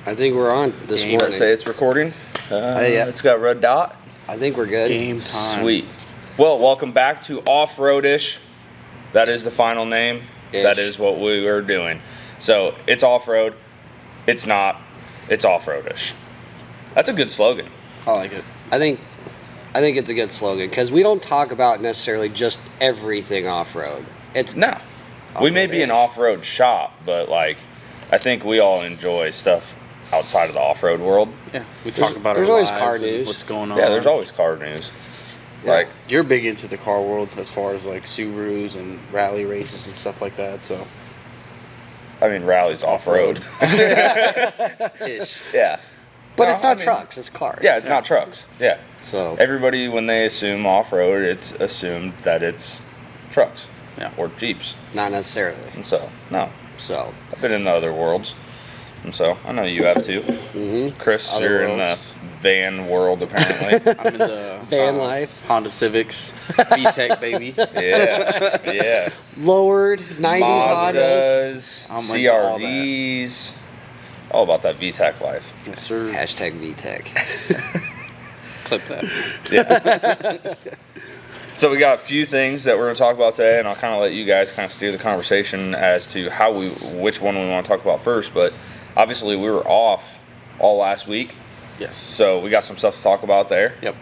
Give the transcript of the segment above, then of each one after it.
I think we're on this morning. Let's say it's recording. Yeah. It's got a red dot. I think we're good. Game time. Sweet. Well, welcome back to OFFROAD-ish. That is the final name. Ish. That is what we are doing. So it's off-road. It's not. It's off-road-ish. That's a good slogan. I like it. I think it's a good slogan because we don't talk about necessarily just everything off-road. It's No. We may be an off-road shop, but like, I think we all enjoy stuff outside of the off-road world. Yeah, we talk about there's our always lives car and news. what's going on. Yeah, there's always car news. Yeah. Like, You're big into the car world as far as like Subarus and rally races and stuff like that. So I mean, rally's off-road. ish. Yeah. But No, it's not I mean, trucks, it's cars. Yeah, it's not trucks. Yeah. So Everybody, when they assume off-road, it's assumed that it's trucks. Yeah. Or Jeeps. not necessarily. And so, no. So I've been in the other worlds. And so, I know you have too. Chris, Other you're in worlds. the van world, apparently. I'm in the Van life. Honda Civics, VTEC baby. Yeah. Yeah. lowered 90s Hondas. Mazdas, I'm into all that. CRVs. All about that VTEC life. Yes, sir. Hashtag VTEC. Clip that. So we got a few things that we're going to talk about today, and I'll kind of let you guys kind of steer the conversation as to which one we want to talk about first. But obviously, we were off all last week, Yes. so we got some stuff to talk about there. Yep.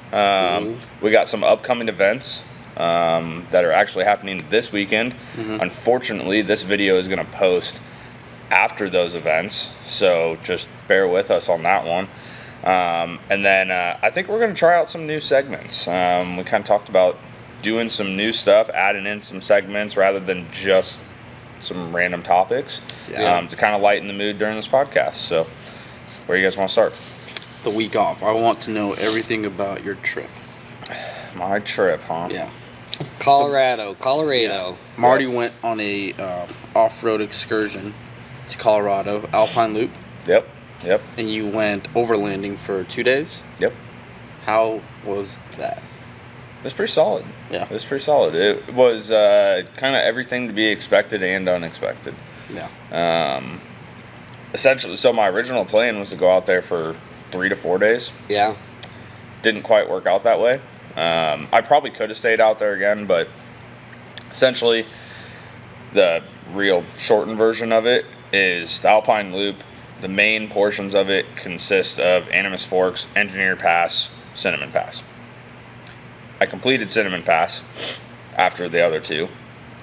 We got some upcoming events that are actually happening this weekend. Unfortunately, this video is going to post after those events, so just bear with us on that one. And then I think we're going to try out some new segments. We kind of talked about doing some new stuff, adding in some segments rather than just some random topics to kind of lighten the mood during this podcast. So where you guys want to start? The week off. I want to know everything about your trip. My trip, huh? Yeah. Colorado. Marty went on a off-road excursion to Colorado, Alpine Loop, Yep. and you went overlanding for 2 days. Yep. How was that? It's pretty solid. Yeah. It was pretty solid. It was kind of everything to be expected and unexpected. Yeah. Essentially, so my original plan was to go out there for 3 to 4 days. Yeah. Didn't quite work out that way. I probably could have stayed out there again, but essentially the real shortened version of it is the Alpine Loop. The main portions of it consist of Animas Forks, Engineer Pass, Cinnamon Pass. I completed Cinnamon Pass after the other two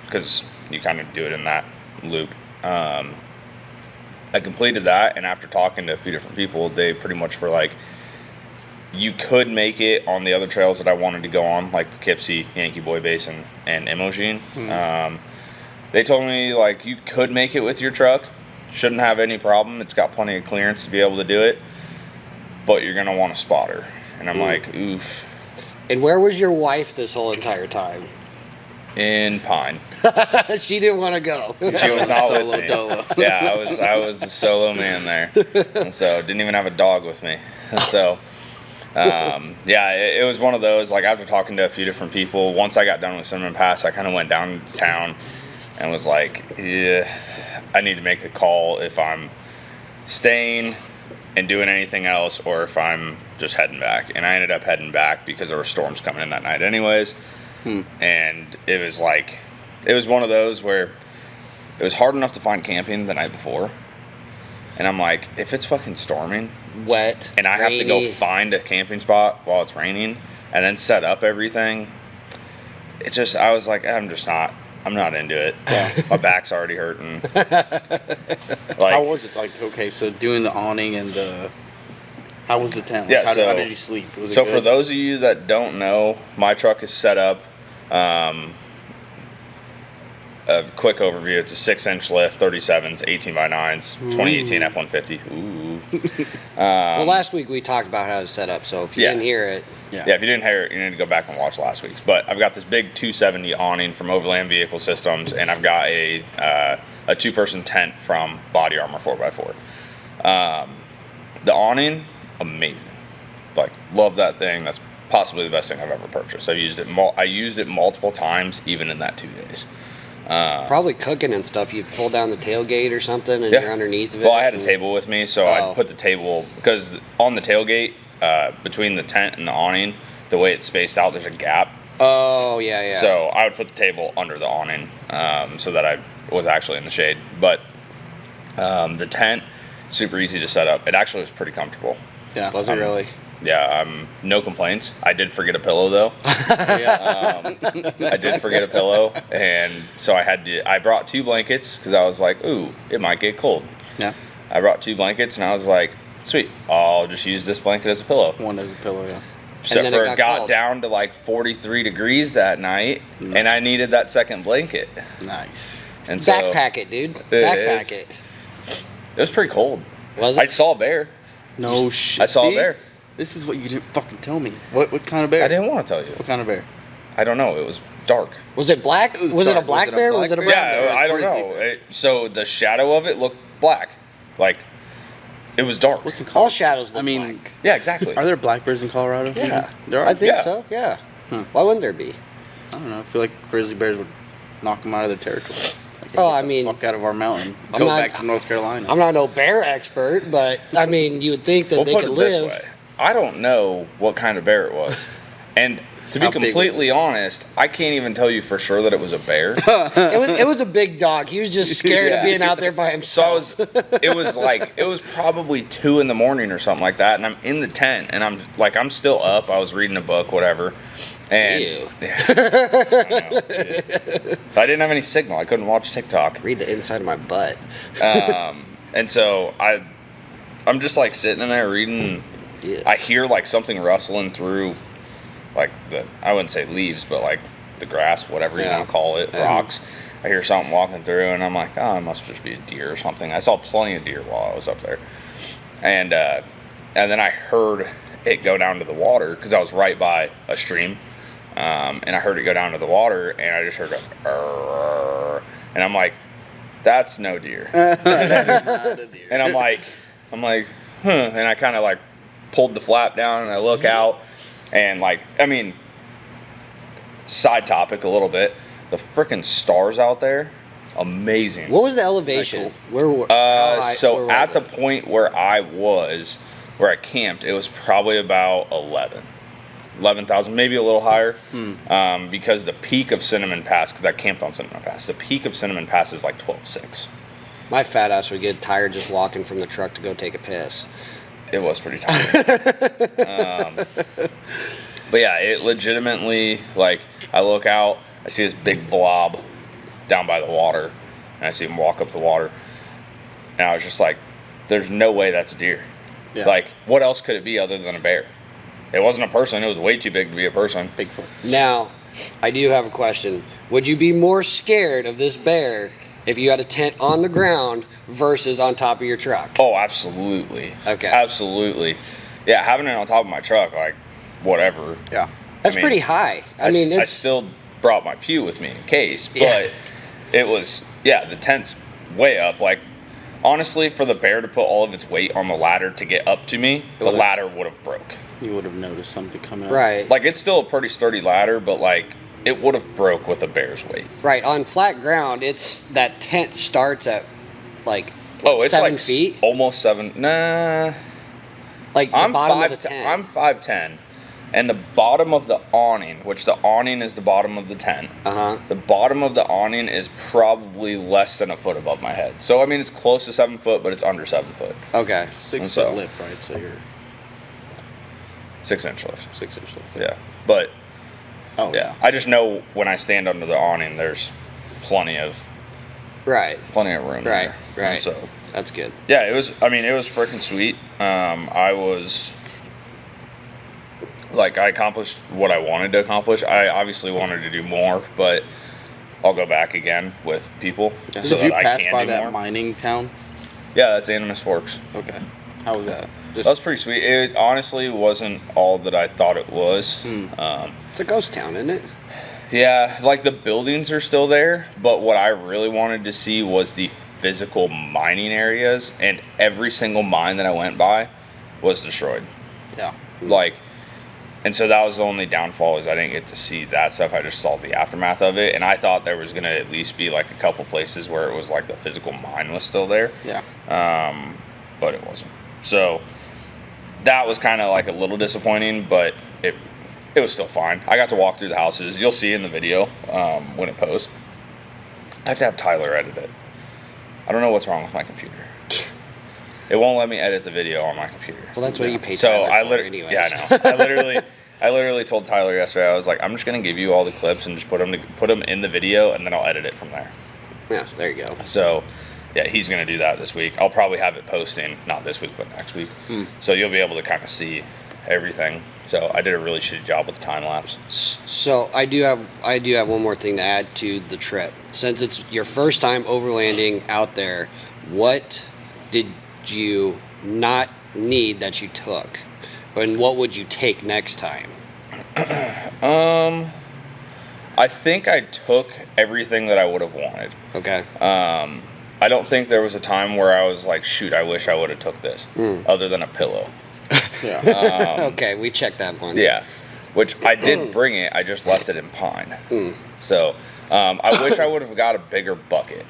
because you kind of do it in that loop. I completed that, and after talking to a few different people, they pretty much were like, you could make it on the other trails that I wanted to go on, like Poughkeepsie, Yankee Boy Basin, and Imogene. They told me, like, you could make it with your truck. Shouldn't have any problem. It's got plenty of clearance to be able to do it. But you're going to want a spotter. And I'm like, oof. And where was your wife this whole entire time? In Pine. She didn't want to go. She was not with Solo me. dolo. Yeah, I was a solo man there. And so didn't even have a dog with me. And so yeah, it was one of those, like, after talking to a few different people, once I got done with Cinnamon Pass, I kind of went down to town and was like, yeah, I need to make a call if I'm staying and doing anything else or if I'm just heading back. And I ended up heading back because there were storms coming in that night anyways. And it was like, it was one of those where it was hard enough to find camping the night before. And I'm like, if it's fucking storming Wet. and I have to go rainy. find a camping spot while it's raining and then set up everything, it just, I was like, I'm not into it. Yeah. My back's already hurting. How was it? Like, okay, so doing the awning and the, how was the tent? Like, Yeah, how so- did you sleep? Was it So good? for those of you that don't know, my truck is set up. A quick overview: it's a 6-inch lift, 37s, 18x9s, 2018 F-150. Ooh. Well, last week we talked about how it's set up, so if you Yeah. didn't hear it, Yeah, if you didn't hear it, you need to go back and watch last week's. But I've got this big 270 awning from Overland Vehicle Systems, and I've got a 2-person tent from Body Armor 4x4. The awning, amazing. Like, love that thing. That's possibly the best thing I've ever purchased. I used it multiple times, even in that 2 days. Probably cooking and stuff. You pull down the tailgate or something, and Yeah. you're underneath of it. Well, I had a table with me, so Oh. I'd put the table, because on the tailgate, between the tent and the awning, the way it's spaced out, there's a gap. Oh, yeah. So I would put the table under the awning, so that I was actually in the shade. But the tent, super easy to set up. It actually was pretty comfortable. Yeah, was it really? Yeah, no complaints. I did forget a pillow though. I did forget a pillow, and so I brought 2 blankets because I was like, ooh, it might get cold. Yeah. I brought 2 blankets, and I was like, sweet, I'll just use this blanket as a pillow. One as a pillow, yeah. Except then for it it got got cold. down to like 43 degrees that night, and I needed that second blanket. Nice. And so Backpack it, dude. Backpack is. it. It was pretty cold. Was I it? saw a bear. No shit. I saw a See? bear. This is what you didn't fucking tell me. What kind of bear? I didn't want to tell you. What kind of bear? I don't know. It was dark. Was it black? Was it a dark. black bear? Was it a brown Yeah, bear? I don't know. So the shadow of it looked black. Like, it was dark. What's in All Colorado? shadows look I mean, black. Yeah, exactly. are there black bears in Colorado? Yeah. There are. I think Yeah. so, yeah. Hmm. Why wouldn't there be? I don't know. I feel like grizzly bears would knock them out of their territory. Like, Oh, get I the mean, fuck out of our mountain. I'm Go not- back to North Carolina. I'm not no bear expert, but I mean, you would think that We'll they put could it this live. way. I don't know what kind of bear it was. And to be How big was completely honest, I can't even tell you for sure that it was a bear. It was a big dog. He was just scared of Yeah. being out there by So himself. it was probably 2 in the morning or something like that, and I'm in the tent, and I'm still up. I was reading a book, whatever, and Ew. yeah, I know, dude. I didn't have any signal. I couldn't watch TikTok, Read the inside of my butt. and so I'm just like sitting in there reading. Yeah. I hear like something rustling through, like I wouldn't say leaves, but like the grass, whatever you Yeah. want to call it, Yeah. rocks. I hear something walking through, and I'm like, oh, it must just be a deer or something. I saw plenty of deer while I was up there, and then I heard it go down to the water because I was right by a stream, and I heard it go down to the water, and I just heard a, and I'm like, that's no deer. And I'm like, huh. And I kind of like pulled the flap down and I look out and like, I mean, side topic a little bit, the freaking stars out there, amazing. What was the elevation? Where were? how high- So where was at the it? point where I camped, it was probably about 11,000, maybe a little higher, because the peak of Cinnamon Pass, because I camped on Cinnamon Pass, the peak of Cinnamon Pass is like 12,600. My fat ass would get tired just walking from the truck to go take a piss. It was pretty tight. But yeah, it legitimately, like, I look out, I see this big blob down by the water, and I see him walk up the water, and I was just like, there's no way that's a deer. Yeah. Like, what else could it be other than a bear? It wasn't a person, it was way too big to be a person. Bigfoot. Now, I do have a question. Would you be more scared of this bear if you had a tent on the ground versus on top of your truck? Oh, absolutely. Okay. Absolutely. Yeah, having it on top of my truck, like, whatever. Yeah. That's I mean, pretty high. I mean, I it's still brought my pew with me in case, but Yeah. it was, yeah, the tent's way up. Like, honestly, for the bear to put all of its weight on the ladder to get up to me, the would've- ladder would have broke. You would have noticed something coming up. right. Like, it's still a pretty sturdy ladder, but like, it would have broke with a bear's weight. Right, on flat ground, it's that tent starts at like Oh, it's 7 like feet, almost 7. Nah, like the I'm bottom of the 5'10". tent. I'm 5'10", and the bottom of the awning, which the awning is the bottom of the tent. Uh-huh. The bottom of the awning is probably less than a foot above my head. So I mean, it's close to 7 foot, but it's under 7 foot. Okay. 6 And foot so- lift, right? So you're 6-inch lift. 6 inch lift. Yeah, but Oh yeah, I just know when I stand under the awning, there's plenty of Right. room. Right, there. right. And so That's good. yeah, it was. I mean, it was freaking sweet. I was like, I accomplished what I wanted to accomplish. I obviously wanted to do more, but I'll go back again with people Yeah. so So if you that I pass can by do that more. mining town, Yeah, that's Animus Forks. okay. How was that? That was pretty sweet. It honestly wasn't all that I thought it was. It's a ghost town, isn't it? Yeah, like the buildings are still there, but what I really wanted to see was the physical mining areas, and every single mine that I went by was destroyed. Yeah. Like, And so that was the only downfall, is I didn't get to see that stuff. I just saw the aftermath of it, and I thought there was going to at least be like a couple places where it was like the physical mine was still there. Yeah. But it wasn't. So that was kind of like a little disappointing, but it was still fine. I got to walk through the houses. You'll see in the video when it posts. I have to have Tyler edit it. I don't know what's wrong with my computer. It won't let me edit the video on my computer. Well, that's what you pay So Tyler for anyways. Yeah, I know. I literally told Tyler yesterday. I was like, I'm just gonna give you all the clips and just put them in the video, and then I'll edit it from there. Yeah, there you go. So, yeah, he's gonna do that this week. I'll probably have it posting not this week, but next week. So you'll be able to kind of see everything. So I did a really shitty job with the time lapse. So I do have one more thing to add to the trip. Since it's your first time overlanding out there, what did you not need that you took, and what would you take next time? I think I took everything that I would have wanted. Okay. I don't think there was a time where I was like, shoot, I wish I would have took this, other than a pillow. Yeah. Okay, we checked that one. Yeah, which I did bring it. I just left it in Pine. So I wish I would have got a bigger bucket.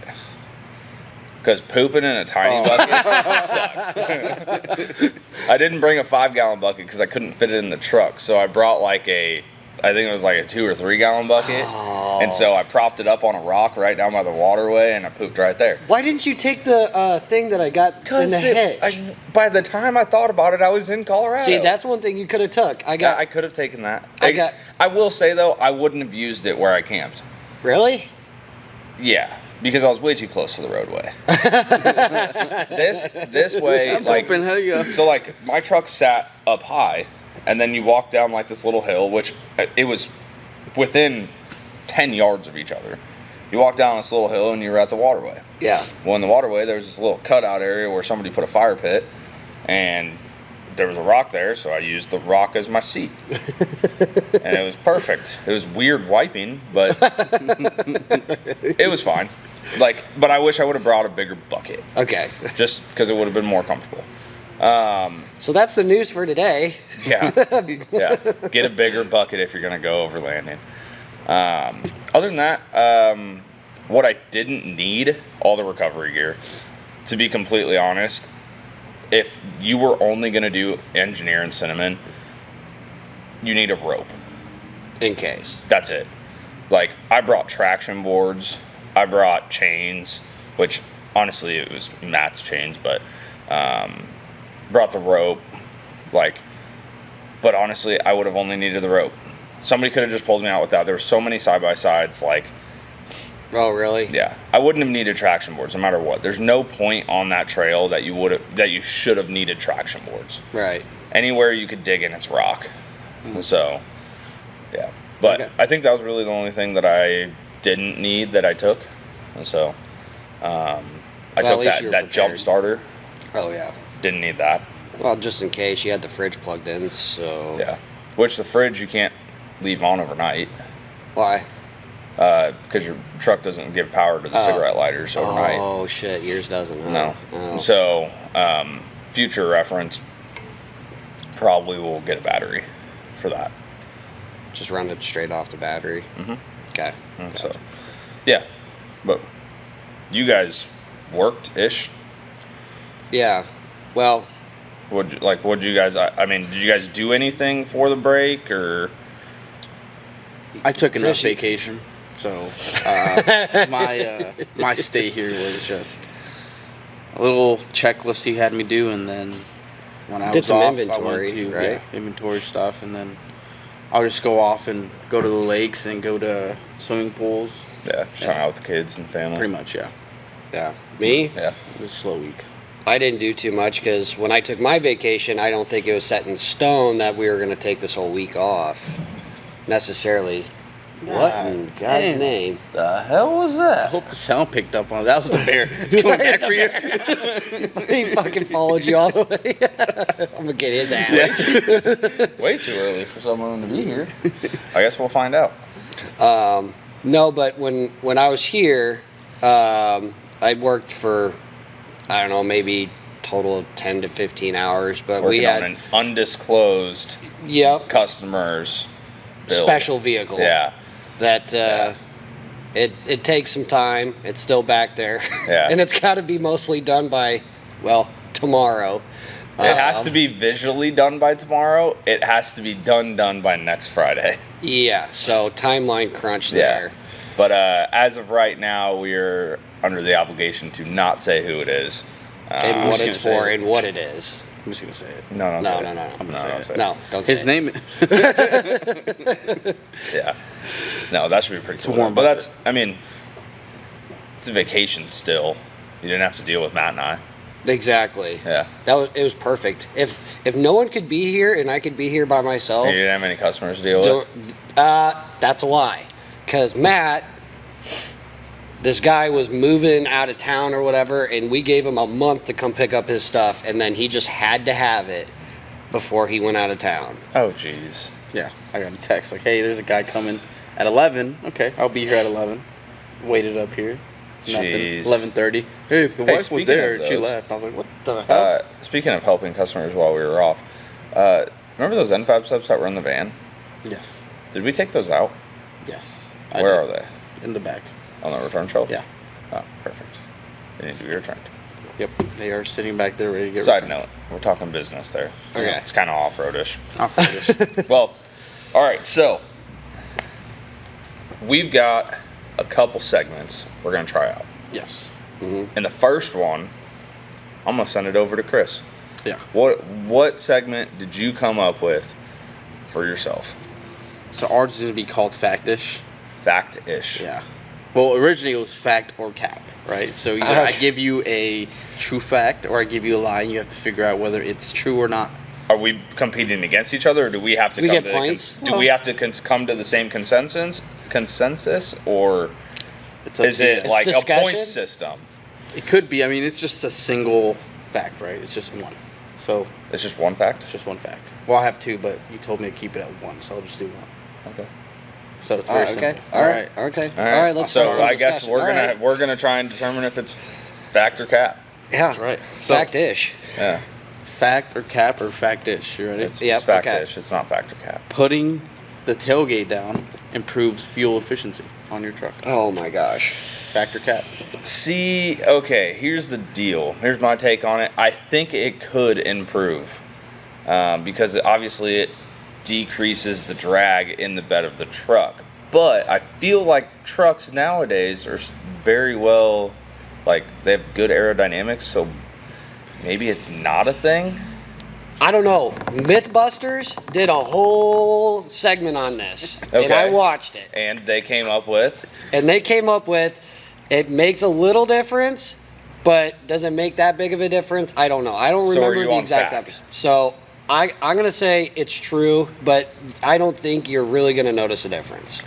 Because pooping in a tiny bucket sucked. I didn't bring a 5-gallon bucket because I couldn't fit it in the truck. So I brought like I think it was like a 2 or 3 gallon bucket. Oh. And so I propped it up on a rock right down by the waterway, and I pooped right there. Why didn't you take the thing that I got in the hedge? By the time I thought about it, I was in Colorado. See, that's one thing you could have took. I could have taken that. I will say though, I wouldn't have used it where I camped. Really? Yeah. Because I was way too close to the roadway. This way, I'm like, hoping, hell yeah. so like my truck sat up high, and then you walk down like this little hill, which it was within 10 yards of each other. You walk down this little hill and you're at the waterway. Yeah. Well, in the waterway, there's this little cutout area where somebody put a fire pit, and there was a rock there, so I used the rock as my seat. And it was perfect. It was weird wiping, but it was fine. Like, but I wish I would have brought a bigger bucket. Okay. Just because it would have been more comfortable. So that's the news for today. Yeah. Yeah. Get a bigger bucket if you're going to go overlanding. Other than that, what I didn't need, all the recovery gear. To be completely honest, if you were only going to do engineer and cinnamon, you need a rope. In case. That's it. Like, I brought traction boards. I brought chains, which honestly it was Matt's chains, but brought the rope. Like, but honestly, I would have only needed the rope. Somebody could have just pulled me out with that. There were so many side-by-sides, like... Oh, really? Yeah. I wouldn't have needed traction boards no matter what. There's no point on that trail that you should have needed traction boards. Right. Anywhere you could dig in, it's rock. So, yeah. But Okay. I think that was really the only thing that I didn't need that I took. And so, I at took least you were that jump prepared. starter. Oh, yeah. Didn't need that. Well, just in case, you had the fridge plugged in, so... Yeah. Which the fridge you can't leave on overnight. Why? Because your truck doesn't give power to the cigarette lighters overnight. Oh, shit. Yours doesn't, huh? No. Oh. So, future reference, probably will get a battery for that. Just run it straight off the battery? Mm-hmm. Okay. And so, yeah. But you guys worked-ish? Yeah. Well... What'd you guys, I mean, did you guys do anything for the break, or? I took enough Fishing. vacation, so my stay here was just a little checklist he had me do, and then when I Did was some off, inventory, I went to right? inventory stuff, and then I'll just go off and go to the lakes and go to swimming pools. Yeah, just hang out with the kids and family. Pretty much, yeah. Yeah. Me? Yeah. It was a slow week. I didn't do too much because when I took my vacation, I don't think it was set in stone that we were going to take this whole week off. Necessarily. What in God's damn. name? The hell was I that? hope the sound picked up on it. That was the bear. It's coming back for you. He fucking followed you all the way. I'm going to get his ass. Way too early for someone to be here. I guess we'll find out. No, but when I was here, I worked for, I don't know, maybe total of 10 to 15 hours, but Working we had on an undisclosed customer's build. special vehicle. Yeah. That it takes some time. It's still back there. Yeah. And it's got to be mostly done by, well, tomorrow. It has to be visually done by tomorrow. It has to be done by next Friday. Yeah, so timeline crunch there. But as of right now, we're under the obligation to not say who it is. And what it's for and what it is. I'm just gonna say it. No. I'm gonna say it. No, don't say His it. name. Yeah. No, that should be pretty cool. warm But bucket. that's, I mean, it's a vacation still. You didn't have to deal with Matt and I. Exactly. Yeah. It was perfect. If no one could be here and I could be here by myself, You didn't have any customers to deal with. that's a lie. Because Matt, this guy was moving out of town or whatever, and we gave him a month to come pick up his stuff, and then he just had to have it before he went out of town. Oh, jeez. Yeah, I got a text like, "Hey, there's a guy coming at 11." Okay, I'll be here at 11. Waited up here. Nothing. Jeez. 11:30. Hey, the wife was speaking there. of She those- left. I was like, "What the hell?" Speaking of helping customers while we were off, remember those NFAB subs that were in the van? Yes. Did we take those out? Yes. Where are they? In the back. On the return shelf? Yeah. Oh, perfect. They need to be returned. Yep. They are sitting back there ready to get. Side note, we're talking business there. Okay. It's kind of off-roadish. Off-roadish. Well, all right, so we've got a couple segments we're going to try out. Yes. And the first one, I'm going to send it over to Chris. Yeah. What segment did you come up with for yourself? So ours is gonna be called FACTish. FACTish. Yeah. Well, originally it was fact or cap, right? So either I give you a true fact or I give you a lie, and you have to figure out whether it's true or not. Are we competing against each other, or do we have to We come get to points? do we have to come to the same consensus, or It's up is to you. it like a discussion? point system? It could be. I mean, it's just a single fact, right? It's just one. So It's just one fact. it's just one fact. Well, I have two, but you told me to keep it at one, so I'll just do one. Okay. So it's very Okay. simple. All right. Okay. All All right. Let's so start some I guess discussion. we're All gonna right. we're gonna try and determine if it's fact or cap. Yeah. That's right. So Fact-ish. Yeah. fact or cap or factish. You ready? It's Yep, fact-ish. okay. It's not fact or cap. Putting the tailgate down improves fuel efficiency on your truck. Oh my gosh. Fact or cap? See, okay, here's the deal. Here's my take on it. I think it could improve because obviously it decreases the drag in the bed of the truck. But I feel like trucks nowadays are very well, like they have good aerodynamics, so maybe it's not a thing. I don't know. Mythbusters did a whole segment on this, and I Okay. watched it. And they came up with, And they came up with it makes a little difference, but does it make that big of a difference? I don't know. I don't So are remember you the on exact fact? episode. So I'm going to say it's true, but I don't think you're really going to notice a difference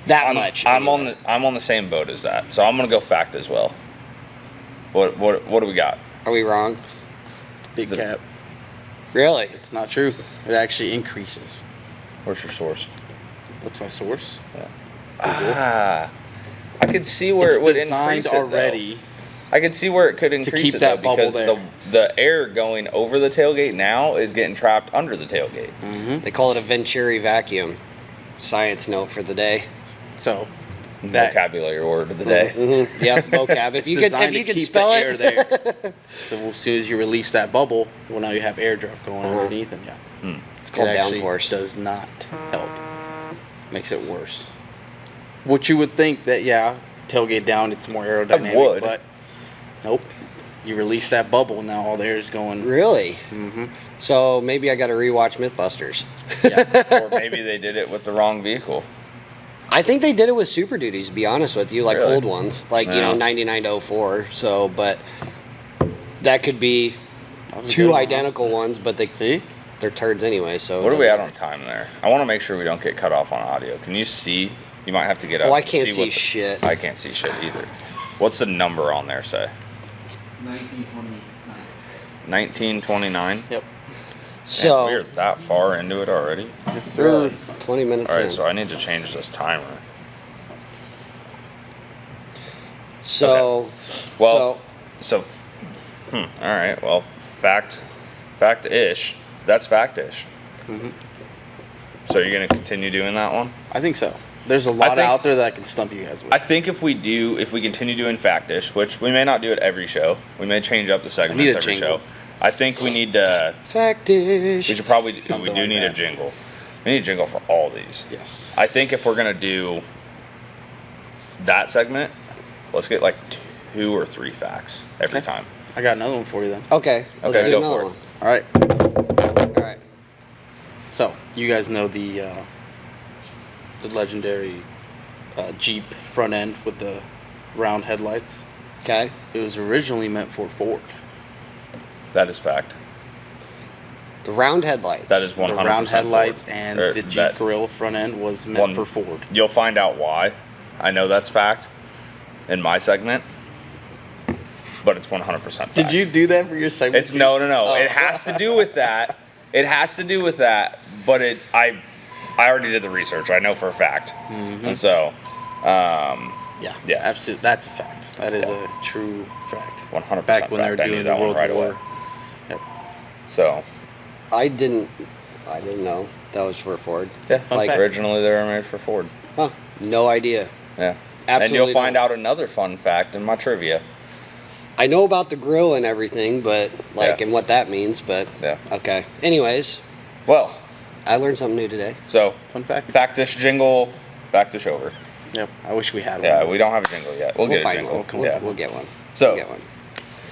that much. I'm on the same boat as that, so I'm gonna go fact as well. What do we got? Are we wrong? Big Is it- cap. Really? It's not true. It actually increases. Where's your source? What's my source? Ah, I could see where It's it would designed increase it, already. though. I could see where it could increase keep it that though, bubble because there. the air going over the tailgate now is getting trapped under the tailgate. Mm-hmm. They call it a Venturi vacuum. Science note for the day. So that Vocabulary word of the day. Mm-hmm. Yep, vocab. it's If you could designed to keep spell the air it. there. So as soon as you release that bubble, well, now you have air drop going underneath, and yeah, It's called it actually downforce. does not help. Makes it worse. What you would think that tailgate down, it's more aerodynamic, would. but nope. You release that bubble, now all the air is going. Really? Mm-hmm. So maybe I got to rewatch Mythbusters. Yeah. Or maybe they did it with the wrong vehicle. I think they did it with Super Duties, to be honest with you, like Really? old ones, like, Yeah. 99 to 04. So, but that could be That was a good two one, huh? identical ones, but See? they're turds anyway. So What are we at on time there? I want to make sure we don't get cut off on audio. Can you see? You might have to get up. Oh, I and can't what see the- shit. I can't see shit either. What's the number on there say? 1929. 1929. Yep. So Man, we're that far into it already. really 20 minutes All right, in. so I need to change this timer. So, Well, so All right. Well, FACTish. That's FACTish. Mm-hmm. So you're gonna continue doing that one? I think so. There's a lot out there that I can stump you guys with. I think if we continue doing FACTish, which we may not do it every show, we may change up the segments every show. I think we need to FACTish. We should probably we Something do like need that. a jingle. We need a jingle for all these. Yes. I think if we're gonna do that segment, let's get like 2 or 3 facts every time. I got another one for you then. Okay. Let's Okay, do go another for it. one. All right. All right. So you guys know the legendary Jeep front end with the round headlights. Okay. It was originally meant for Ford. That is fact. The round headlights. That is 100% The round headlights Ford. and Or the Jeep that- grill front end was meant for Ford. You'll find out why. I know that's fact in my segment, but it's 100% fact. Did you do that for your segment? It's too? no. Oh. It has to do with that. It has to do with that. But it's I already did the research. I know for a fact, and so Yeah, Yeah. absolutely. That's a fact. That is a true fact. 100% Back when they were fact. I knew doing the that one World right War. away. Yep. So I didn't know that was for Ford. yeah, Fun fact. originally they were made for Ford. Huh. No idea. Yeah, Absolutely and you'll find not. out another fun fact in my trivia. I know about the grill and everything, but Yeah. and what that means, but Yeah. okay. Anyways, Well, I learned something new today. so Fun fact. FACTish jingle, FACTish over. Yep. I wish we had Yeah, one. we don't have a jingle yet. We'll get a find jingle. one. Yeah. We'll get one. So- We'll get one.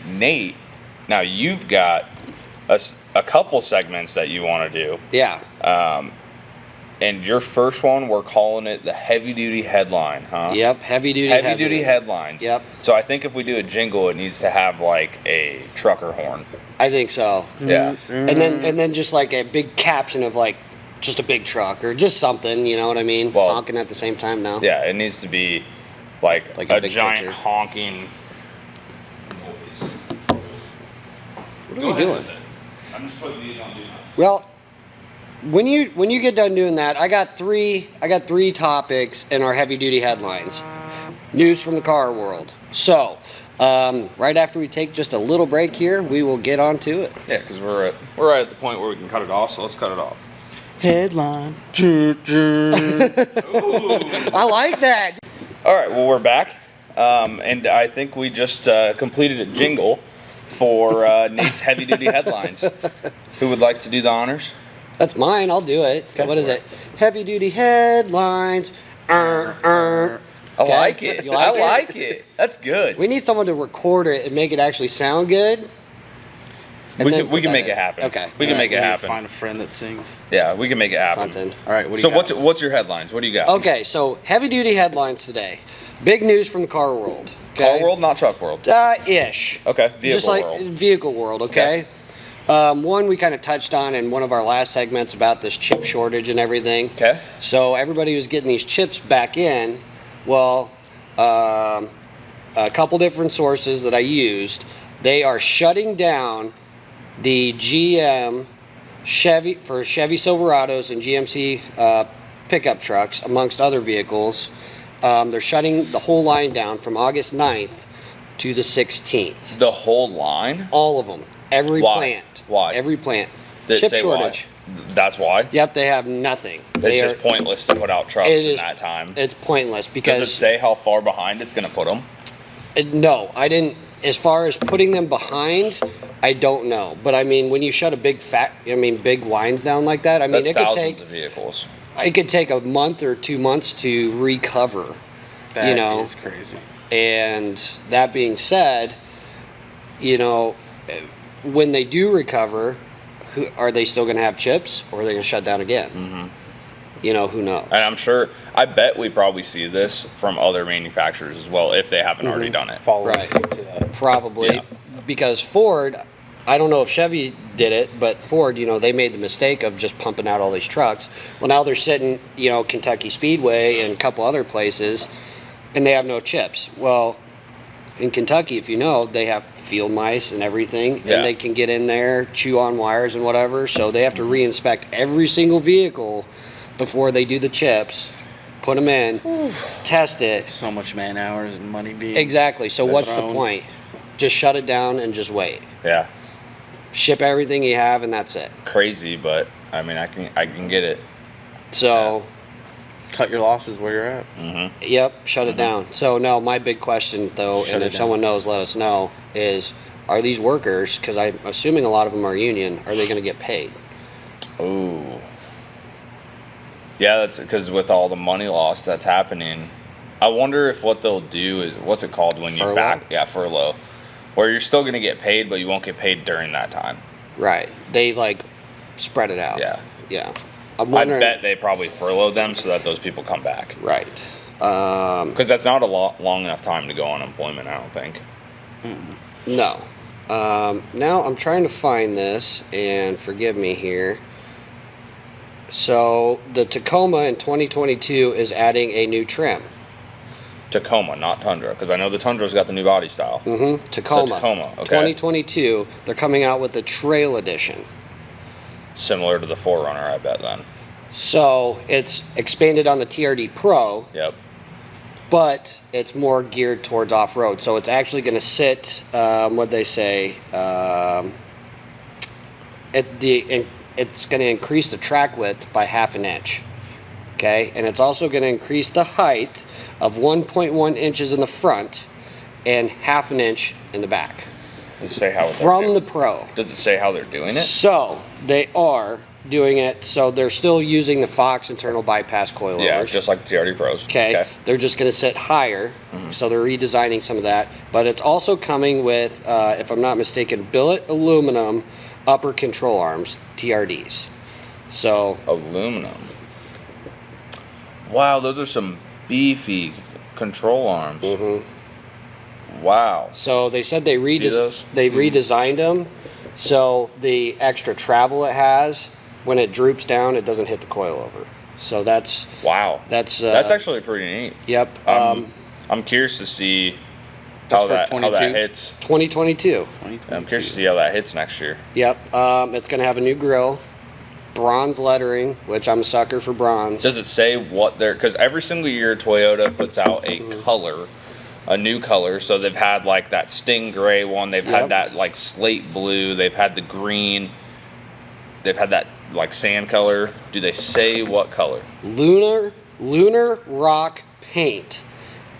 Nate, now you've got a couple segments that you want to do. Yeah. And your first one, we're calling it the heavy duty headline, huh? Yep. Heavy duty. Heavy duty headlines. Yep. So I think if we do a jingle, it needs to have like a trucker horn. I think so. Yeah. And then just like a big caption of like just a big truck or just something. You know what I mean? Well- Honking at the same time now. Yeah, it needs to be like Like a a big giant picture. honking noise. What are we doing? I'm just putting these on do not. Well, when you get done doing that, I got three topics in our heavy duty headlines. News from the car world. So, right after we take just a little break here, we will get on to it. Yeah, because we're right at the point where we can cut it off, so let's cut it off. Headline. I like that. All right, well, we're back. And I think we just completed a jingle for Nate's heavy duty headlines. Who would like to do the honors? That's mine. I'll do it. Go What is for it? Heavy duty headlines. I Okay. like it. You like I it? like it. That's good. We need someone to record it and make it actually sound good. And We then can, we put can that make in. it happen. Okay. We can make it We need to happen. Find a friend that sings. Yeah, we can make it happen. Something. All right. What do So you got? what's your headlines? What do you got? Okay, so heavy duty headlines today. Big news from the car world. Okay? Car world, not truck world. Ish. Okay, vehicle Just like world. vehicle world, okay? One we kind of touched on in one of our last segments about this chip shortage and everything. Okay. So everybody was getting these chips back in. Well, a couple different sources that I used, they are shutting down the GM Chevy Silverados and GMC pickup trucks, amongst other vehicles. They're shutting the whole line down from August 9th to the 16th. The whole line? All of them. Every Why? plant. Why? Every plant. Did it Chip say shortage. why? That's why? Yep, they have nothing. It's just pointless to put out trucks It in is- that time. It's pointless because Does it say how far behind it's going to put them? No, I didn't. As far as putting them behind, I don't know. But I mean, when you shut a big lines down like that, I mean, That's it could thousands take of vehicles. it could take a month or 2 months to recover. That you know, is crazy. And that being said, you know, when they do recover, are they still going to have chips, or are they going to shut down again? Mm-hmm. You know, who knows? And I'm sure, I bet we probably see this from other manufacturers as well, if they haven't already done it. Follow Right. suit to that. Probably, Yeah. because Ford, I don't know if Chevy did it, but Ford, you know, they made the mistake of just pumping out all these trucks. Well, now they're sitting, you know, Kentucky Speedway and a couple other places, and they have no chips. Well, in Kentucky, if you know, they have field mice and everything, Yeah. and they can get in there, chew on wires and whatever, so they have to re-inspect every single vehicle before they do the chips, put them in, test it. So much man hours and money being Exactly, so what's the thrown. point? just shut it down and just wait. Yeah. Ship everything you have, and that's it. Crazy, but I mean, I can get it. So, Cut your losses where you're at. Mm-hmm. yep, shut it down. So, no, my big question, though, Shut and it if down. someone knows, let us know, is are these workers, because I'm assuming a lot of them are union, are they going to get paid? Ooh. Yeah, that's because with all the money loss that's happening, I wonder if what they'll do is, what's it called when Furlough? you back? Yeah, furlough. Where you're still going to get paid, but you won't get paid during that time. Right. They, like, spread it out. Yeah. Yeah. I'm I wondering. bet they probably furloughed them so that those people come back. Right. Because that's not a long enough time to go on unemployment, I don't think. No. Now I'm trying to find this, and forgive me here. So the Tacoma in 2022 is adding a new trim. Tacoma, not Tundra, because I know the Tundra's got the new body style. Mm-hmm. Tacoma. So Tacoma, okay. 2022, they're coming out with the Trail Edition. Similar to the 4Runner, I bet then. So it's expanded on the TRD Pro, Yep. but it's more geared towards off-road. So it's actually going to sit, what'd they say? It's going to increase the track width by 1/2 inch. Okay, and it's also going to increase the height of 1.1 inches in the front and 1/2 inch in the back. Does it say how they're From doing the Pro. Does it say how they're doing it? So they are doing it. So they're still using the Fox internal bypass coilovers. Yeah, just like the TRD Pros. Okay. They're just going to sit higher. So they're redesigning some of that. But it's also coming with, if I'm not mistaken, billet aluminum upper control arms, TRDs. So, Aluminum. Wow, those are some beefy control arms. Wow. so they said they See those? redesigned them. So the extra travel it has, when it droops down, it doesn't hit the coilover. So that's Wow. that's actually pretty neat. yep. I'm curious to see That's how for that 22? hits. 2022. I'm curious to see how that hits next year. Yep. It's going to have a new grille, bronze lettering, which I'm a sucker for bronze. Does it say what they're? Because every single year Toyota puts out a color, a new color. So they've had like that Sting Gray one. They've Yep. had that like slate blue. They've had the green. They've had that like sand color. Do they say what color? Lunar rock paint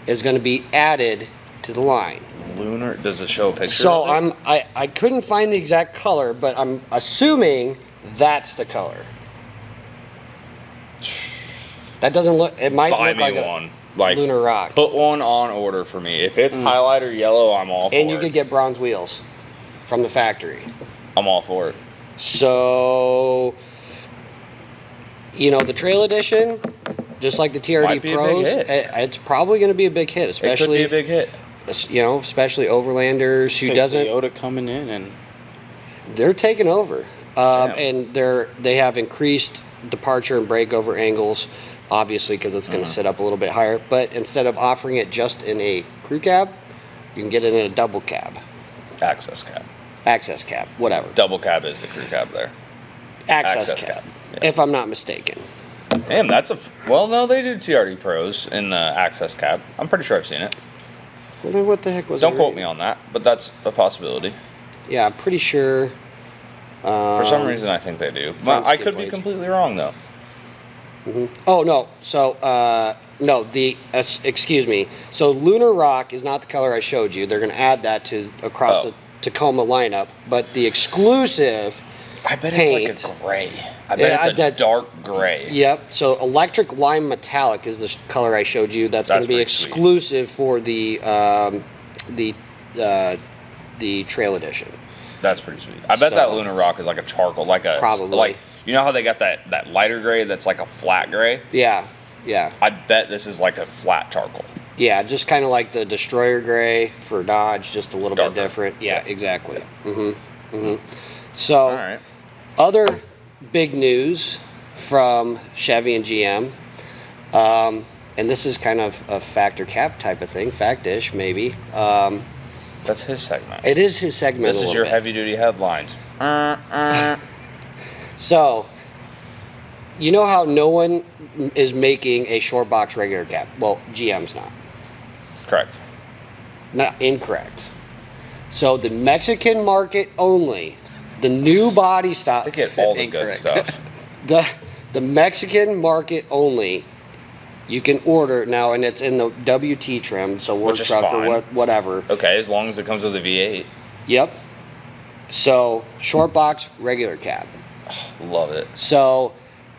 is going to be added to the line. Lunar. Does it show a picture? So of it? I couldn't find the exact color, but I'm assuming that's the color. That doesn't look. It might Buy look me like one. Like lunar rock. Put one on order for me. If it's highlighter yellow, I'm all for And it. you could get bronze wheels from the factory. I'm all for it. So, the Trail Edition, just like the TRD Might be a big Pros, hit. it's probably going to be a big hit, It especially could be a big hit. especially overlanders who doesn't. Toyota coming in and They're taking over, Damn. and they have increased departure and breakover angles, obviously because it's going to sit up a little bit higher. But instead of offering it just in a crew cab, you can get it in a double cab, Access cab. access cab, whatever. Double cab is the crew cab there. Access access cab, cab, yeah. if I'm not mistaken. Damn, that's well, no, they do TRD Pros in the access cab. I'm pretty sure I've seen it. Well, then what the heck was? Don't I quote reading? me on that, but that's a possibility. Yeah, I'm pretty sure. For some reason, I think they do. front I skid could be plates. completely wrong though. Oh no. So no. Excuse me. So Lunar Rock is not the color I showed you. They're going to add that to across Oh. the Tacoma lineup. But the exclusive. I bet Paint. it's like a gray. I bet Yeah, it's a dark gray. Yep. So electric lime metallic is the color I showed you. That's going That's to be pretty sweet. exclusive for the Trail Edition. That's pretty sweet. I bet that So- Lunar Rock is like a charcoal, like a Probably. like you know how they got that lighter gray that's like a flat gray. Yeah. Yeah. I bet this is like a flat charcoal. Yeah, just kind of like the Destroyer Gray for Dodge, just a little Darker. bit different. Yeah, exactly. Yeah. So, All right. other big news from Chevy and GM, and this is kind of a factor cap type of thing, FACTish maybe. That's his segment. It is his segment. This a is little your bit. heavy duty headlines. So, you know how no one is making a short box regular cab? Well, GM's not. Correct. Not incorrect. So the Mexican market only, the new body style, They get all the good Incorrect. stuff. the Mexican market only, you can order now, and it's in the WT trim, so work Which is truck fine. or whatever. Okay, as long as it comes with a V8. Yep. So short box, regular cab. Love it. So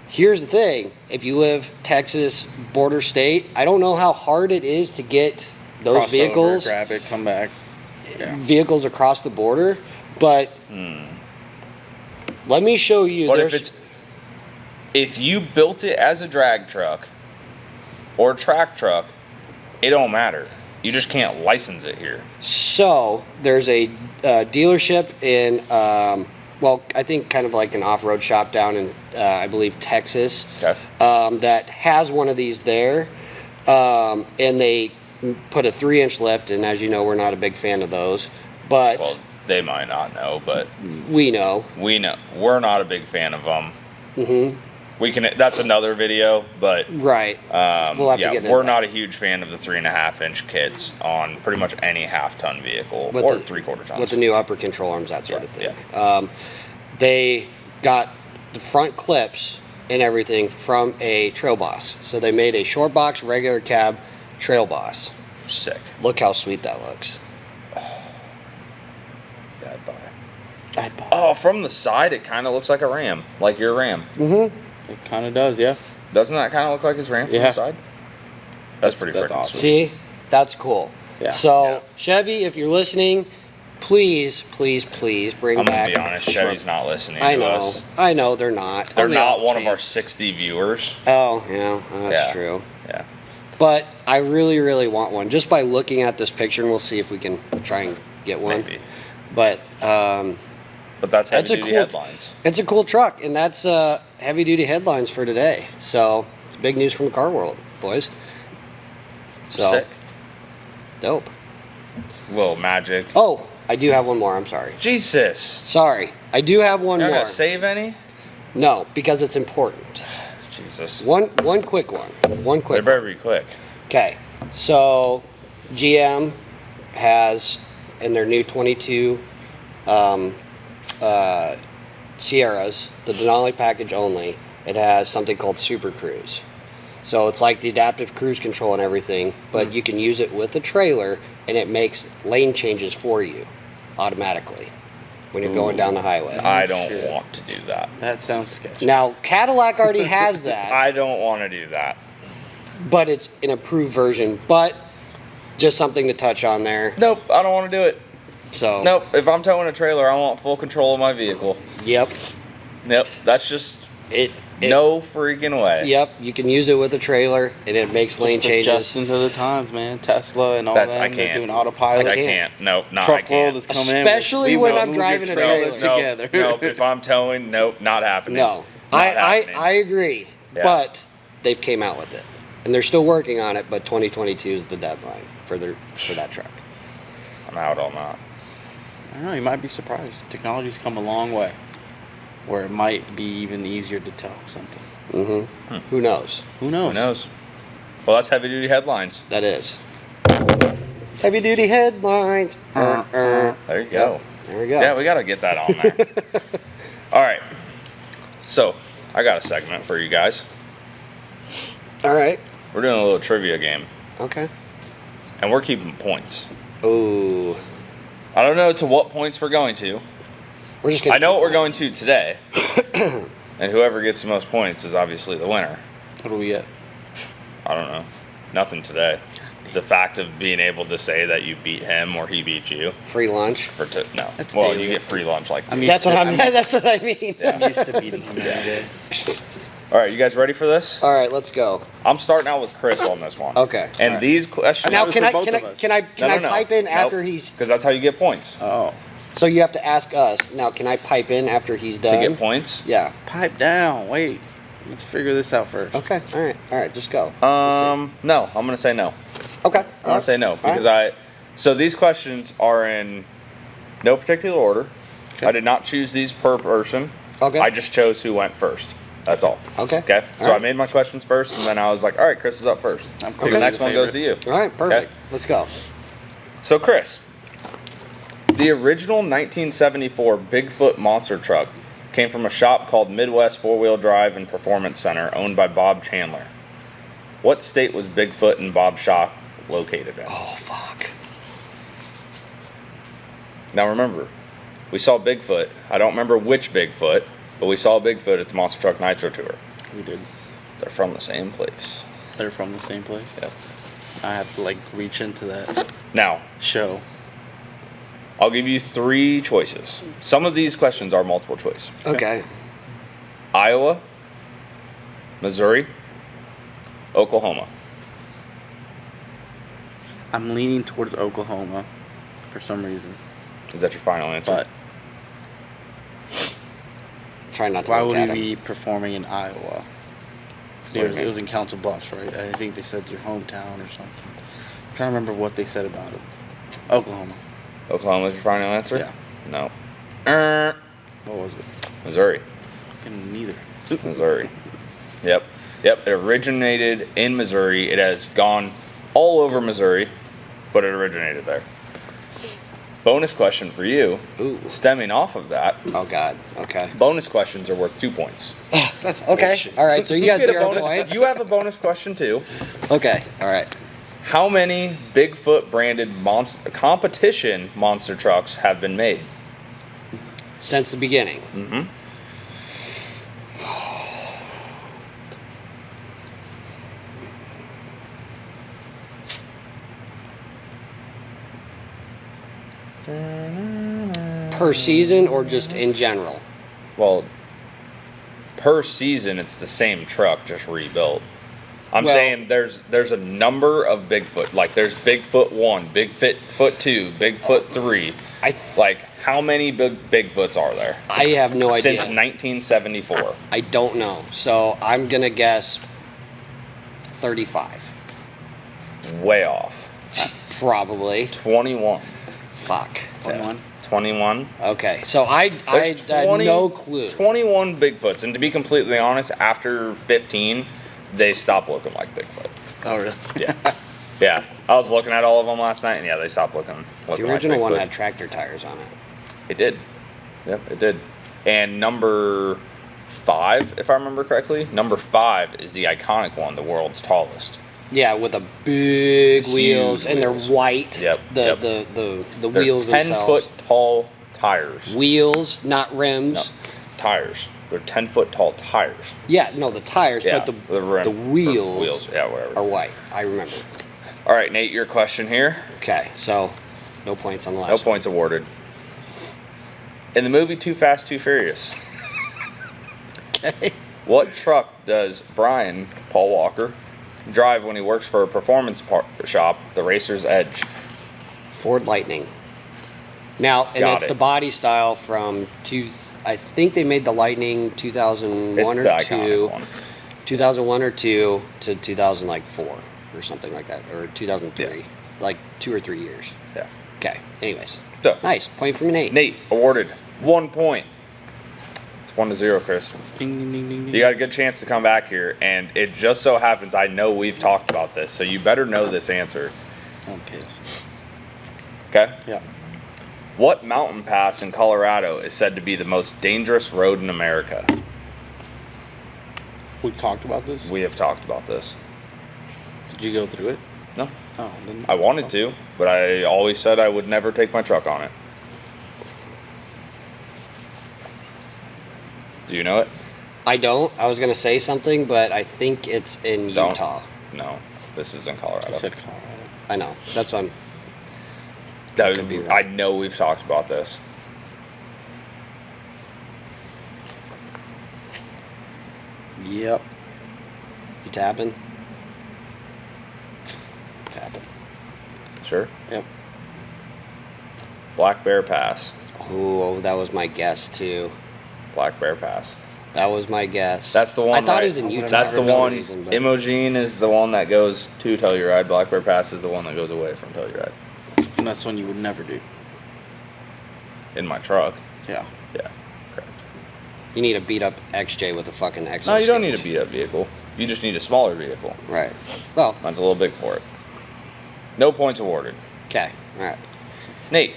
here's the thing: if you live Texas border state, I don't know how hard it is to get those Crossover, vehicles grab it, come back. Yeah. vehicles across the border, but let me show you. But there's- if you built it as a drag truck or track truck, it don't matter. You just can't license it here. So there's a dealership in, well, I think kind of like an off-road shop down in, I believe, Texas, Okay. that has one of these there, and they put a 3-inch lift. And as you know, we're not a big fan of those, but Well, they might not know, but we know. we know. We're not a big fan of them. Hmm. We can. That's another video, but Right. We'll have to yeah, get into we're that. not a huge fan of the 3.5-inch kits on pretty much any half-ton vehicle With or the- 3/4 tons. With the new upper control arms, that sort of thing. Yeah. They got the front clips and everything from a Trail Boss. So they made a short box, regular cab Trail Boss. Sick. Look how sweet that looks. Yeah, I'd buy. I'd buy. Oh, from the side, it kind of looks like a Ram, like your Ram. Mm-hmm. It kind of does, yeah. Doesn't that kind of look like his Ram from Yeah. the side? That's pretty That's freaking awesome. sweet. See, that's cool. Yeah. So Yeah. Chevy, if you're listening, please, please, please bring I'm back. gonna be honest, Chevy's not listening I to know. us. I know they're not. They're Only not off one of our chance. 60 viewers. Oh, yeah, that's Yeah. true. Yeah. But I really, really want one. Just by looking at this picture, and we'll see if we can try and get one. Maybe. But But that's That's a heavy duty cool- headlines. it's a cool truck, and that's heavy duty headlines for today. So it's big news from the car world, boys. So Sick. dope. Little magic. Oh, I do have one more. I'm sorry. Jesus. Sorry, I do have one You're not more. gonna save any? No, because it's important. Jesus. One quick one. One They quick. better be quick. Okay, so GM has in their new 22 Sierras, the Denali package only, it has something called Super Cruise. So it's like the adaptive cruise control and everything, but you can use it with a trailer and it makes lane changes for you automatically when you're going down the highway. I don't shit. want to do that. That sounds sketchy. Now, Cadillac already has that, I don't want to do that. but it's an approved version, but just something to touch on there. Nope, I don't want to do it. So, Nope, if I'm towing a trailer, I want full control of my vehicle. yep. Nope, that's just It no freaking way. Yep, you can use it with a trailer, and it makes lane Just changes. adjusting to the times, man. Tesla and all That's- that. I They're can't. doing autopilot. I can't. can't. Nope, not I Truck world can't. is coming in. Especially We when will I'm move driving your a trailer. together. Nope, if I'm towing, nope, not happening. No, Not I happening. agree, Yeah. but they've came out with it, and they're still working on it. But 2022 is the deadline for that truck. Mm-hmm. I'm out on that. I don't know. You might be surprised. Technology's come a long way, where it might be even easier to tow something. Mm-hmm. Who knows? Who knows? Who knows? Well, that's heavy duty headlines. That is heavy duty headlines. There you go. There we go. Yeah, we got to get that on there. All right. So, I got a segment for you guys. All right. We're doing a little trivia game, Okay. and we're keeping points. Ooh, I don't know to what points we're going to. we're just gonna. I know what keep we're going points. to today. And whoever gets the most points is obviously the winner. What do we get? I don't know. Nothing today. The fact of being able to say that you beat him or he beat you. Free lunch. No. That's Well, daily. you get free lunch like I mean, That's what I'm. That's what I mean. I'm used to beating him every day. All right, you guys ready for this? All right, let's go. I'm starting out with Chris on this one. Okay. And all right. these questions. Now, was can for I both can I of us. can I can I pipe in after he's? Because that's how you get points. Oh, So you have to ask us. Now, can I pipe in after he's done? To get points. Yeah. pipe down. Wait, let's figure this out first. Okay. All right. All right. Just go. No, I'm gonna say no. Okay. I'm gonna say no because So these questions are in no particular order. Okay. I did not choose these per person. Okay. I just chose who went first. That's all. Okay. Okay. All So I right. made my questions first, and then I was like, all right, Chris is up first. I'm So clearly the next the one goes to you. All right. Perfect. Let's go. So Chris, The original 1974 Bigfoot monster truck came from a shop called Midwest Four-Wheel Drive and Performance Center, owned by Bob Chandler. What state was Bigfoot and Bob's shop located in? Oh, fuck. Now remember, we saw Bigfoot. I don't remember which Bigfoot, but we saw Bigfoot at the Monster Truck Nitro Tour. We did. They're from the same place. They're from the same place. Yep. I have to like reach into that Now, show. I'll give you 3 choices. Some of these questions are multiple choice. Okay. Iowa, Missouri, Oklahoma. I'm leaning towards Oklahoma for some reason. Is that your final answer? But Try not to why look would at we him. be performing in Iowa? It was in Council Bluffs, right? I think they said your hometown or something. I'm trying to remember what they said about it. Oklahoma. Oklahoma's your final answer? Yeah. No. What was it? Missouri. Fucking neither. Missouri. Yep. It originated in Missouri. It has gone all over Missouri, but it originated there. Bonus question for you. Ooh. Stemming off of that, Oh, God. Okay. bonus questions are worth 2 points. That's Okay. bullshit. All right. So you got get a 0 bonus. points. You have a bonus question too. Okay. All right. How many Bigfoot branded competition monster trucks have been made? Since the beginning. Mm-hmm. Per season or just in general? Well, per season, it's the same truck, just rebuilt. I'm Well- saying there's a number of Bigfoot. Like there's Bigfoot 1, Bigfoot 2, Bigfoot 3. Like how many Bigfoots are there? I have no idea. Since 1974. I don't know. So I'm going to guess 35. Way off. Probably. 21. Fuck. 21. 21. Okay. So I There's had no clue. 21 Bigfoots. And to be completely honest, after 15, they stopped looking like Bigfoot. Oh, really? Yeah. Yeah. I was looking at all of them last night, and yeah, they stopped looking The original like one Bigfoot. had tractor tires on it. It did. Yep, it did. And number 5, if I remember correctly, number 5 is the iconic one, the world's tallest. Yeah, with the big Huge wheels, and they're wheels. white. Yep, The yep. the They're wheels 10 themselves. foot tall tires. Wheels, not rims. No, tires. They're 10 foot tall tires. Yeah, no, the tires, Yeah, but rim- the wheels yeah, whatever. are white. I remember. All right, Nate, your question here. Okay, so no points on the last. No points awarded. In the movie Too Fast, Too Furious, Okay. what truck does Brian, Paul Walker, drive when he works for a performance shop, the Racer's Edge? Ford Lightning. Now, and Got it's it. the body style from I think they made the Lightning 2001 It's or the 2, iconic one. 2001 or 2 to 2004 or something like that, or 2003, Yeah. like 2 or 3 years. Yeah. Okay. Anyways, So, nice point for me, Nate. Nate awarded 1 point. It's 1-0, Chris. Ding, ding, ding, ding, ding. You got a good chance to come back here, and it just so happens I know we've talked about this, so you better know this answer. I'm pissed. Okay? Yeah. What mountain pass in Colorado is said to be the most dangerous road in America? We talked about this? We have talked about this. Did you go through it? No. Oh, then. I wanted to, but I always said I would never take my truck on it. Do you know it? I don't. I was gonna say something, but I think it's in Don't. Utah. No. This is in I Colorado. said Colorado. I know. That's what I'm. That- could be I right. know we've talked about this. Yep. You tapping? Tapping. Sure. Yep. Black Bear Pass. Oh, that was my guess too. Black Bear Pass. That was my guess. That's the one. I thought right? it was in Utah. That's the for some one. reason, but- Imogene is the one that goes to Telluride. Black Bear Pass is the one that goes away from Telluride. And that's one you would never do. In my truck. Yeah. Yeah. Correct. You need a beat up XJ with a fucking XJ. No, you don't need a beat up vehicle. You just need a smaller vehicle. Right. Well, Mine's a little big for it. No points awarded. okay. All right. Nate,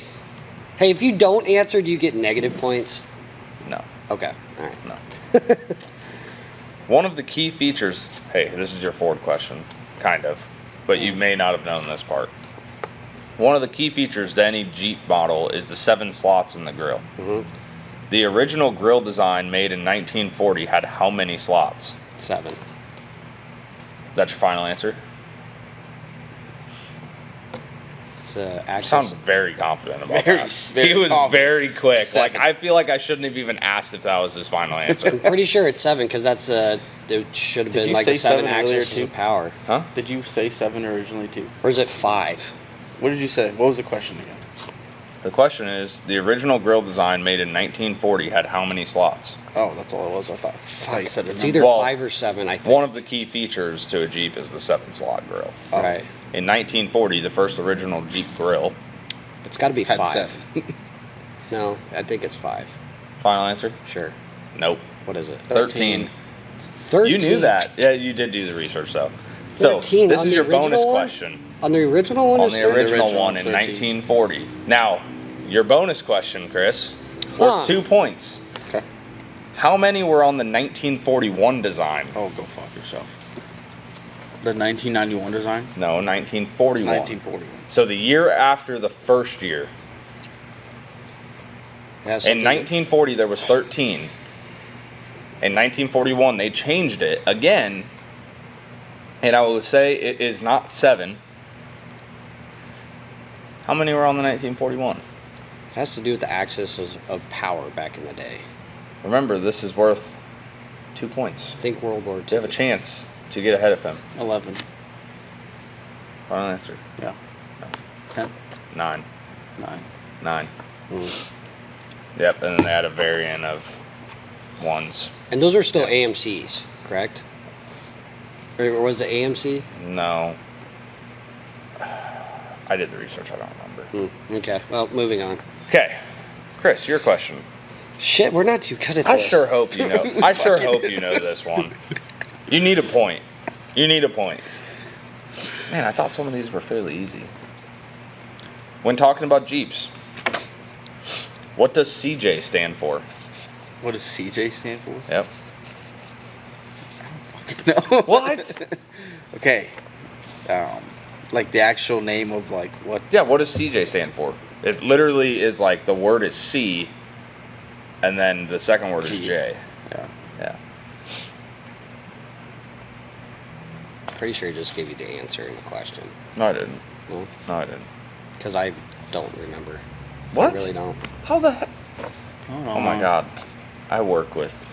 Hey, if you don't answer, do you get negative points? No. Okay. All right. No. One of the key features, hey, this is your Ford question, kind of, but you may not have known this part. One of the key features to any Jeep model is the 7 slots in the grille. Mm-hmm. The original grille design made in 1940 had how many slots? 7. That's your final answer? It's You access. sound very confident about Very, that. very He was confident. very quick. 7. Like, I feel like I shouldn't have even asked if that was his final answer. I'm pretty sure it's 7 because that's it should have Did been you like say a 7 7 earlier, axis too? of power. Huh? Did you say 7 originally too? Or is it 5? What did you say? What was the question again? The question is, the original grille design made in 1940 had how many slots? Oh, that's all it was. I thought you said It's a either number. Well, 5 or 7, I think. One of the key features to a Jeep is the 7-slot grille. Oh. Right. In 1940, the first original Jeep grille. It's got to be Had 5. 7. No, I think it's 5. Final answer? Sure. Nope. What is it? 13. 13. You knew that. Yeah, you did do the research, though. So, 13 this on is the your bonus original one? question. On the original one? On it's the 13? original original one in 13. 1940. Now, your bonus question, Chris, worth Huh. 2 points. Okay. How many were on the 1941 design? Oh, go fuck yourself. The 1991 design? No, 1941. 1941. So the year after the first year. Yeah, In something- 1940, there was 13. In 1941, they changed it again. And I will say it is not 7. How many were on the 1941? It has to do with the axis of power back in the day. Remember, this is worth 2 points. Think World War You II. have a chance to get ahead of him. 11. Final answer. Yeah. 10. 9. 9. 9. Mm. Yep, and then they had a variant of ones. And those are still AMCs, correct? Or was it AMC? No. I did the research, I don't remember. Okay, well, moving on. Okay. Chris, your question. Shit, we're not too good at I this. sure hope you know. I sure hope you know this one. You need a point. You need a point. Man, I thought some of these were fairly easy. When talking about Jeeps, what does CJ stand for? What does CJ stand for? Yep. No. What? Okay. Like the actual name of like what? Yeah, what does CJ stand for? It literally is like the word is C, and then the second word is G. J. Yeah. Yeah. Pretty sure I just gave you the answer in the question. No, I didn't. No, No, I didn't. because I don't remember. What? I really don't. How the heck? Oh Oh my God. I work with.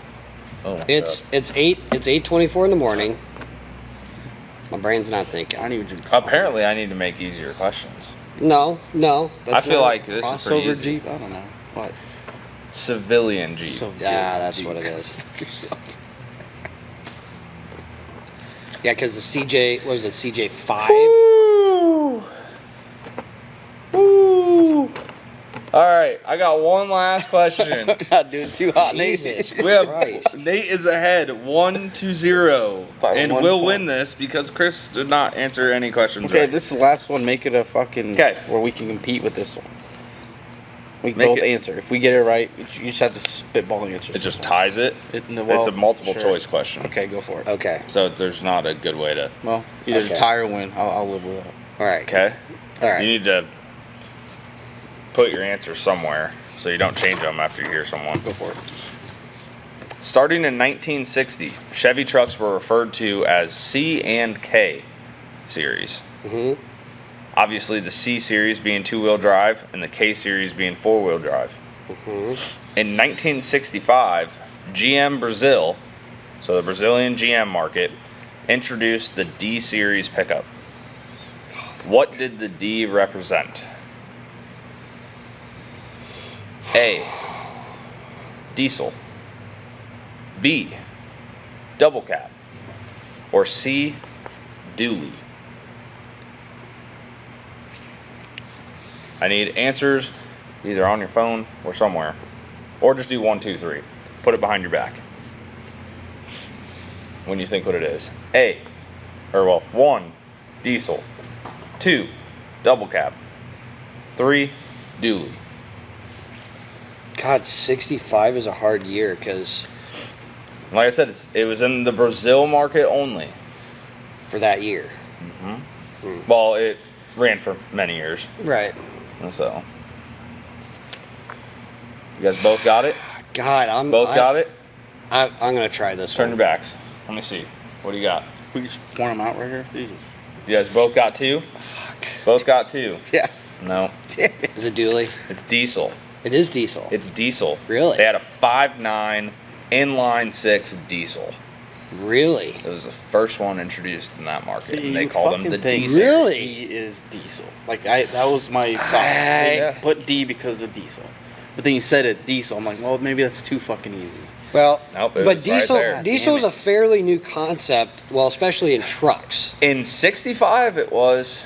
Oh my It's God. it's 8:24 in the morning. My brain's not thinking. I don't even drink coffee. Apparently, I need to make easier questions. No. I feel not- like this is pretty Crossover easy. Jeep? I don't know. What? Civilian Jeep. So Yeah, that's what it is. Yeah, because the CJ, what was it, CJ5? Woo! Woo! All right, I got one last question. Not doing too hot, Nate. Jesus We have Christ. Nate is ahead 1-0, By and 1 will point. win this because Chris did not answer any questions. Okay, right. this is the last one. Make it a fucking. 'Kay. Where we can compete with this one. We can Make both it- answer. If we get it right, you just have to spitball answers. It just ties it. It's It's a multiple choice question. Okay, go for it. Okay. So there's not a good way to. Well, either Okay. tie or win. I'll live with that. All right. Okay. All right. You need to put your answers somewhere so you don't change them after you hear someone. Go for it. Starting in 1960, Chevy trucks were referred to as C and K series. Mm-hmm. Obviously, the C series being two-wheel drive and the K series being four-wheel drive. Mm-hmm. In 1965, GM Brazil, so the Brazilian GM market, introduced the D series pickup. What did the D represent? A. Diesel. B. Double cab. Or C. Dually. I need answers either on your phone or somewhere. Or just do 1, 2, 3. Put it behind your back. When you think what it is. 1, diesel. 2, double cab. 3, dually. God, 65 is a hard year because Like I said, it was in the Brazil market only. for that year. Well, it ran for many years. Right. And so, you guys both got it? God, Got it? I'm gonna try this Turn one. your backs. Let me see. What do you got? We just pour them out right here. Jesus. You guys both got 2? Fuck. Both got 2. Yeah. No, Is it dually? it's diesel. It is diesel. It's diesel. Really? They had a 5.9 inline 6 diesel. Really? It was the first one introduced in that market, See, and they you call them fucking the think diesel. Really? D is diesel. Like that was my thought. They Yeah. put D because of diesel. But then you said it diesel. I'm like, well, maybe that's too fucking easy. Well, Nope, it but was right diesel there. diesel is Damn a fairly new concept. Well, especially in trucks. In 65, it was.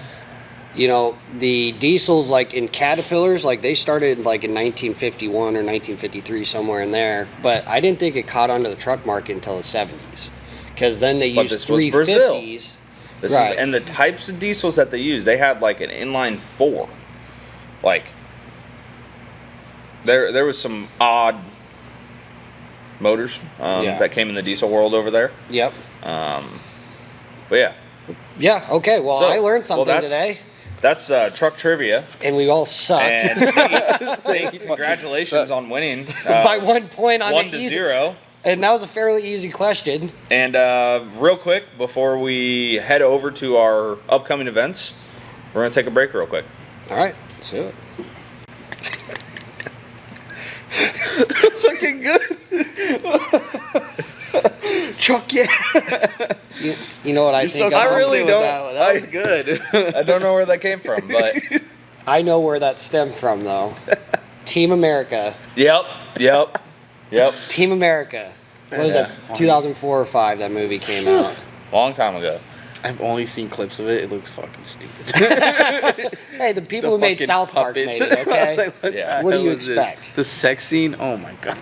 You know, the diesels like in Caterpillars, like they started like in 1951 or 1953, somewhere in there. But I didn't think it caught onto the truck market until the 70s, because then they But used this was Brazil. 350s. This Right. is, and the types of diesels that they use, they had like an inline 4. Like, there was some odd motors Yeah. that came in the diesel world over there. Yep. But yeah, Yeah. Okay. Well, So, I learned something that's- today, that's truck trivia. and we all sucked And congratulations on winning by 1 point on 1 the to easy. 0. And that was a fairly easy question. And real quick, before we head over to our upcoming events, we're gonna take a break real quick. All right. Let's do it. Fucking good. Chuck, yeah. You know what I You're think? so of? I really confident with don't- That was good. I don't know where that came from, but I know where that stemmed from, though. Team America. yep. Team America. What was Yeah. that? 2004 or 5? That movie came out. Long time ago. I've only seen clips of it. It looks fucking stupid. Hey, the people The who made fucking South Park puppets. made it. I was Okay. like, Yeah. the What do hell you is this? expect? The sex scene? Oh my god.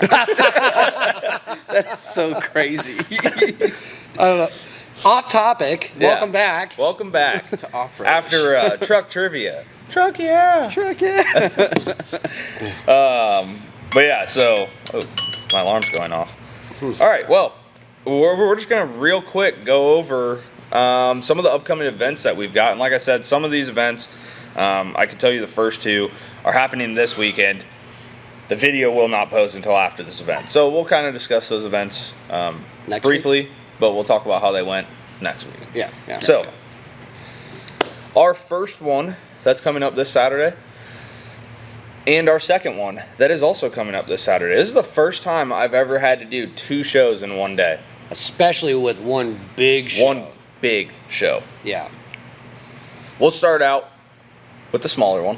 That's so crazy. I don't know. Off topic. Yeah. Welcome back. Welcome back To off-road. after truck trivia. Truck, yeah. Truck, yeah. But yeah, so my alarm's going off. All right, well, we're just gonna real quick go over some of the upcoming events that we've got. And like I said, some of these events, I can tell you the first 2 are happening this weekend. The video will not post until after this event, so we'll kind of discuss those events Next briefly, but we'll talk about how they went next week. Yeah. So, our first one that's coming up this Saturday, and our second one that is also coming up this Saturday. This is the first time I've ever had to do 2 shows in one day. Especially with one big show. One big show. Yeah. We'll start out with the smaller one.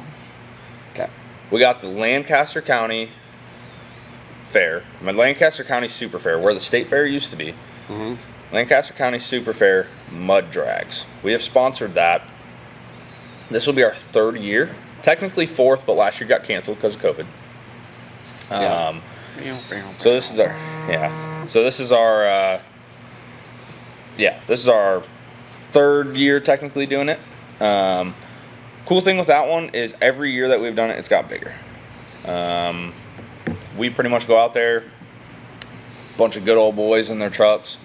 Okay. We got the Lancaster County Fair, Lancaster County Super Fair, where the state fair used to be. Mm-hmm. Lancaster County Super Fair Mud Drags. We have sponsored that. This will be our 3rd year. Technically 4th, but last year got canceled because of COVID. Yeah. So this is our So this is our this is our 3rd year technically doing it. Cool thing with that one is every year that we've done it, it's got bigger. We pretty much go out there, bunch of good old boys in their trucks.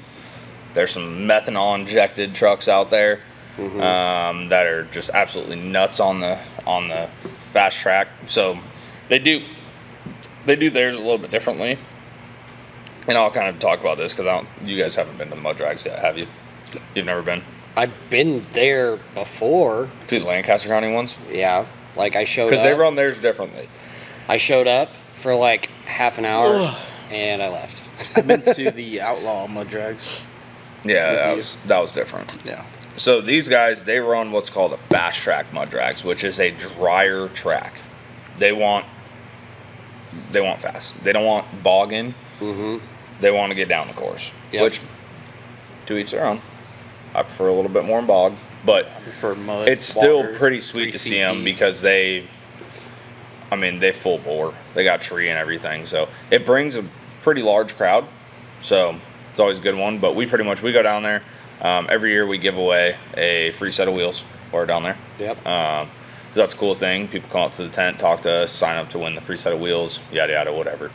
There's some methanol injected trucks out there that are just absolutely nuts on the fast track. So they do theirs a little bit differently. And I'll kind of talk about this because you guys haven't been to the mud drags yet, have you? You've never been I've been there before. to the Lancaster County ones? Yeah. Like I showed up. Because they run theirs differently. I showed up for like half an hour and I left. I've been to the Outlaw Mud Drags. Yeah, With that was different. Yeah. So these guys, they run what's called a fast track mud drags, which is a drier track. They want fast. They don't want bogging. Mm-hmm. They want to get down the course, Yep. which to each their own. I prefer a little bit more in bog, but I prefer mud. it's still water, pretty sweet 3 to feet see them deep. because they full bore. They got tree and everything, so it brings a pretty large crowd. So it's always a good one. But we go down there every year. We give away a free set of wheels while we're down there. Yep. that's a cool thing. People come up to the tent, talk to us, sign up to win the free set of wheels, yada yada, whatever.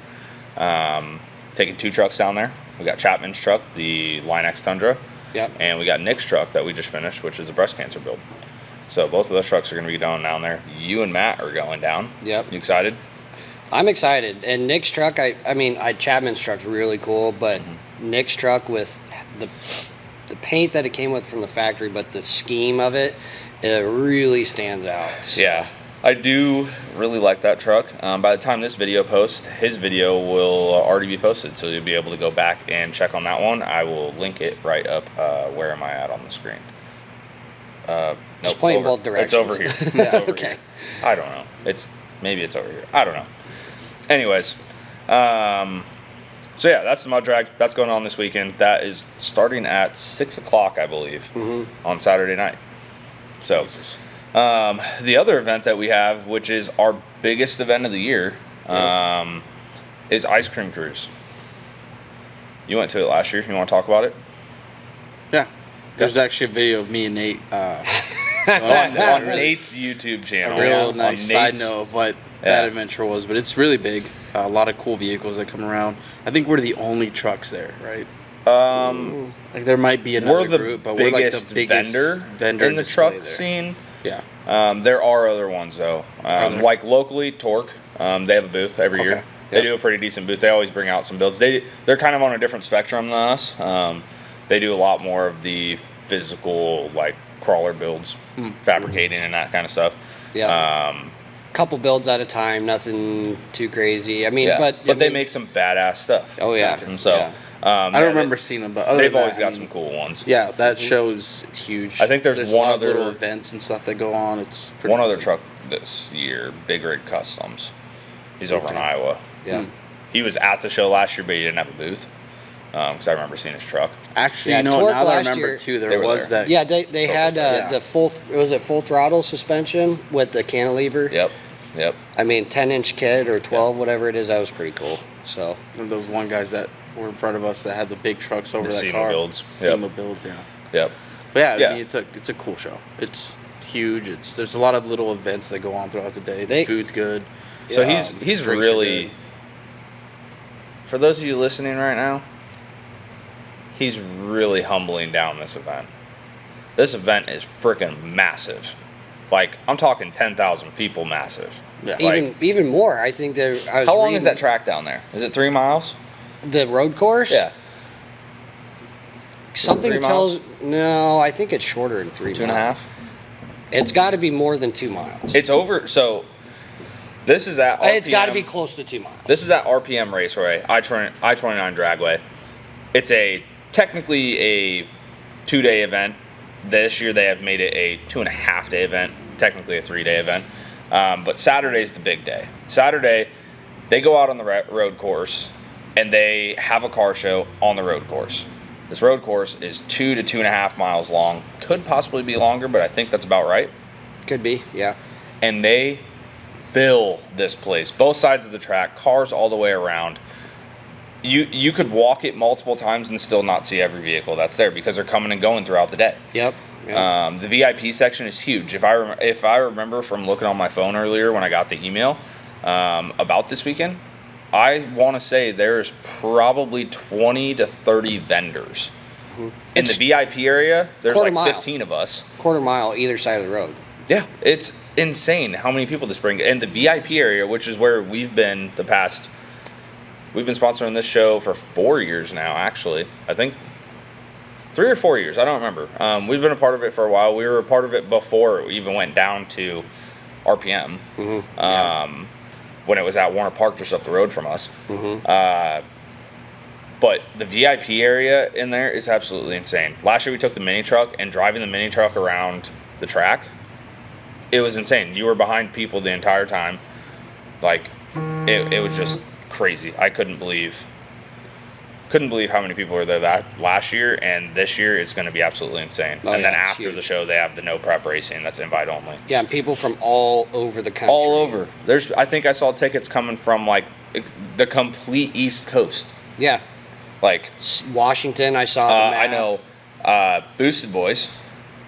Taking 2 trucks down there. We got Chapman's truck, the Line X Tundra. Yep. And we got Nick's truck that we just finished, which is a breast cancer build. So both of those trucks are going to be going down there. You and Matt are going down. Yep. You excited? I'm excited. And Nick's truck, Chapman's truck's really cool, but Nick's truck with the paint that it came with from the factory, but the scheme of it, it really stands out. So. Yeah. I do really like that truck. By the time this video posts, his video will already be posted, so you'll be able to go back and check on that one. I will link it right up. Where am I at on the screen? Just point in both directions. It's over here. It's over Okay. here. I don't know. Maybe it's over here. I don't know. Anyways, so yeah, that's the mud drag. That's going on this weekend. That is starting at 6 o'clock, I believe, on Saturday night. So. The other event that we have, which is our biggest event of the year, is Ice Cream Cruise. You went to it last year. You want to talk about it? Yeah. There's actually a video of me and Nate on Nate's YouTube channel. a real nice side Nate's, note of what that adventure was, but it's really big. A lot of cool vehicles that come around. I think we're the only trucks there, right? Like there might be another we're the group, but we're like the biggest vendor in the truck there. scene. Yeah. There are other ones though. Like locally, Torque. They have a booth every year. They do a pretty decent booth. They always bring out some builds. They're kind of on a different spectrum than us. They do a lot more of the physical, like crawler builds, fabricating and that kind of stuff. Yeah. Couple builds at a time, nothing too crazy. I mean, yeah. but they make some badass stuff. Oh yeah. And so. Yeah. I don't remember seeing them, but other they've than always that, got some cool ones. Yeah, that shows it's huge. I think there's a one lot other of little events and stuff that go on. It's pretty one other awesome. truck this year, Big Rig Customs. He's over in Iowa. Yeah. He was at the show last year, but he didn't have a booth. Because I remember seeing his truck. Actually, Yeah, you know, Torque now that I last remember year- too, They there were was there. that. Yeah, they had Yeah. the full throttle suspension with the cantilever. Yep. I mean, 10-inch kit or 12, whatever it is. That was pretty cool. So One of those one guys that were in front of us that had the big trucks over The that SEMA car. builds. SEMA builds, yeah. Yep. But yeah, Yeah. I mean, it's a cool show. It's huge. There's a lot of little events that go on throughout the day. The food's good. So Yeah. he's Drinks are really, good. for those of you listening right now, he's really humbling down this event. This event is freaking massive. Like, I'm talking 10,000 people massive. Yeah. even more. I think there. How long is that track down there? Is it 3 miles? The road course? Yeah. Something 3 tells. miles? No, I think it's shorter than 3 2.5? miles. It's got to be more than 2 miles. It's over. So this is at RPM. It's got to be close to 2 miles. This is at RPM Raceway, I-29 Dragway. It's technically a 2-day event. This year they have made it a 2.5-day event, technically a 3-day event. But Saturday's the big day. Saturday, they go out on the road course and they have a car show on the road course. This road course is 2 to 2.5 miles long. Could possibly be longer, but I think that's about right. Could be, yeah. And they fill this place, both sides of the track, cars all the way around. You could walk it multiple times and still not see every vehicle that's there because they're coming and going throughout the day. Yep. The VIP section is huge. If I remember from looking on my phone earlier when I got the email about this weekend, I want to say there's probably 20 to 30 vendors. In the VIP area, there's like 15 of us. Quarter mile either side of the road. Yeah, it's insane how many people this brings. And the VIP area, which is where we've been we've been sponsoring this show for 4 years now, actually. I think 3 or 4 years. I don't remember. We've been a part of it for a while. We were a part of it before it even went down to RPM. When it was at Warner Park just up the road from us. But the VIP area in there is absolutely insane. Last year we took the mini truck, and driving the mini truck around the track, it was insane. You were behind people the entire time. Like, it was just crazy. I couldn't believe how many people were there that last year, and this year it's going to be absolutely insane. Oh, and then yeah, it's after huge. the show, they have the no prep racing. That's invite only. Yeah, and people from all over the country. All over. I think I saw tickets coming from like the complete East Coast. Yeah. Like Washington, I saw. I know Boosted Boys.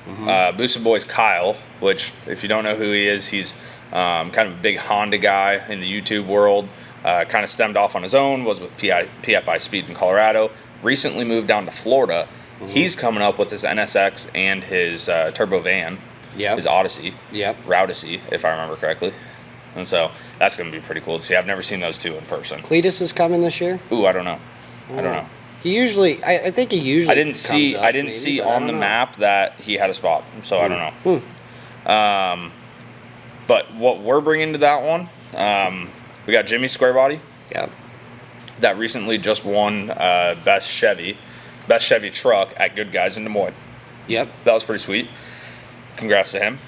Boosted Boys Kyle, which if you don't know who he is, he's kind of a big Honda guy in the YouTube world. Kind of stemmed off on his own, was with PFI Speed in Colorado. Recently moved down to Florida. He's coming up with his NSX and his turbo van, his Odyssey, Routacy, if I remember correctly. And so that's going to be pretty cool to see. I've never seen those two in person. Cletus is coming this year? Ooh, I don't know. I don't know. He usually, I think he usually. I didn't see on the map that he had a spot, so I don't know. But what we're bringing to that one, we got Jimmy Square Body. Yep. That recently just won best Chevy truck at Good Guys in Des Moines. Yep. That was pretty sweet. Congrats to him.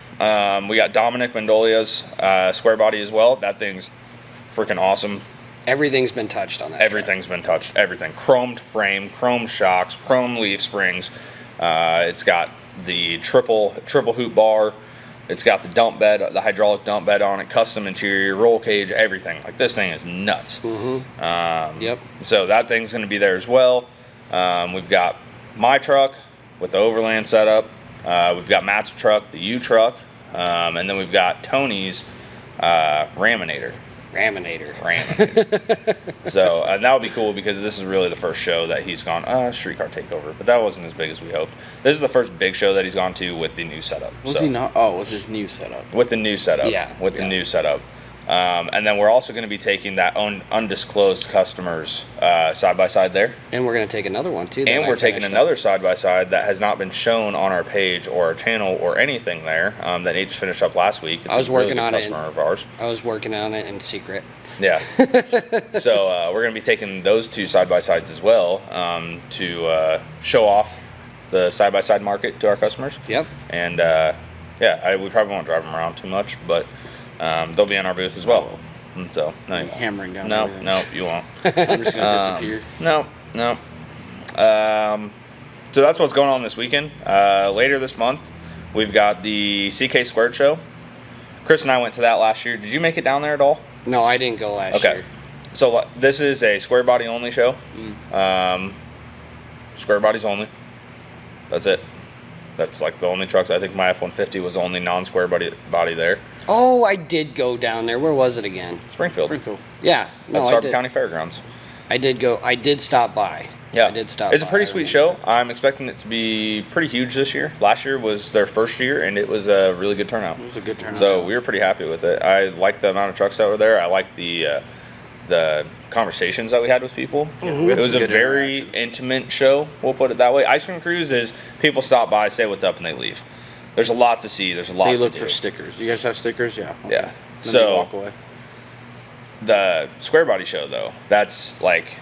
We got Dominic Mendolia's Square Body as well. That thing's freaking awesome. Everything's been touched on that. Everything's been touched. Everything. Chromed frame, chrome shocks, chrome leaf springs. It's got the triple hoop bar. It's got the dump bed, the hydraulic dump bed on it, custom interior, roll cage, everything. Like, this thing is nuts. Yep. So that thing's going to be there as well. We've got my truck with the Overland setup. We've got Matt's truck, the U truck, and then we've got Tony's Raminator. So that would be cool because this is really the first show that he's gone, streetcar takeover, but that wasn't as big as we hoped. This is the first big show that he's gone to with the new setup. Was he not? Oh, with his new setup. With the new setup. The new setup. And then we're also going to be taking that undisclosed customers side by side there. And we're going to take another one too. And we're taking another side by side that has not been shown on our page or our channel or anything there. That H finished up last week. It's I was working on it. Customer of ours. I was working on it in secret. Yeah. So we're going to be taking those two side by sides as well to show off the side by side market to our customers. Yep. And we probably won't drive them around too much, but they'll be in our booth as well. And so hammering down. No, you won't. I'm just gonna disappear. No. So that's what's going on this weekend. Later this month, we've got the CK Squared show. Chris and I went to that last year. Did you make it down there at all? No, I didn't go last year. So this is a square body only show. Square bodies only. That's it. That's like the only trucks. I think my F-150 was the only non-square body there. Oh, I did go down there. Where was it again? Springfield. Yeah. No, at Sarpy County Fairgrounds. I did go. I did stop by. Yeah. I did stop It's by. a pretty sweet show. I'm expecting it to be pretty huge this year. Last year was their first year, and it was a really good turnout. It was a good turnout. So we were pretty happy with it. I liked the amount of trucks that were there. I liked the conversations that we had with people. It was a very intimate show, we'll put it that way. Ice Cream Cruise is people stop by, say what's up, and they leave. There's a lot to see. There's a lot to do. They look for stickers. You guys have stickers? Yeah. Okay. Yeah. Then So they walk away. The square body show, though, that's like,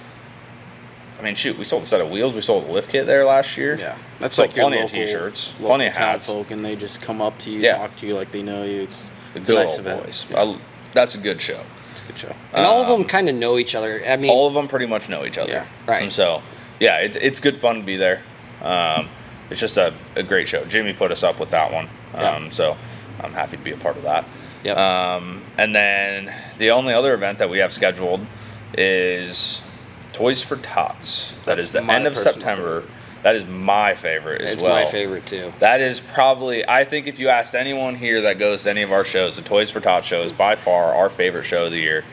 I mean, shoot, we sold a set of wheels. We sold a lift kit there last year. Yeah. That's so like your plenty local, of t-shirts, plenty of hats. Folk, and they just come up to you, talk to you like they know you. It's The a good nice old event. boys. Yeah. That's a good show. It's a good show. And all of them kind of know each other. I mean, all of them pretty much know each other. Yeah. Right. And so, yeah, it's good fun to be there. It's just a great show. Jimmy put us up with that one. So I'm happy to be a part of that. Yep. And then the only other event that we have scheduled is Toys for Tots. That is the end of September. Favorite. That is my favorite as well. It's my favorite too. That is probably, I think if you asked anyone here that goes to any of our shows, the Toys for Tots show is by far our favorite show of the year.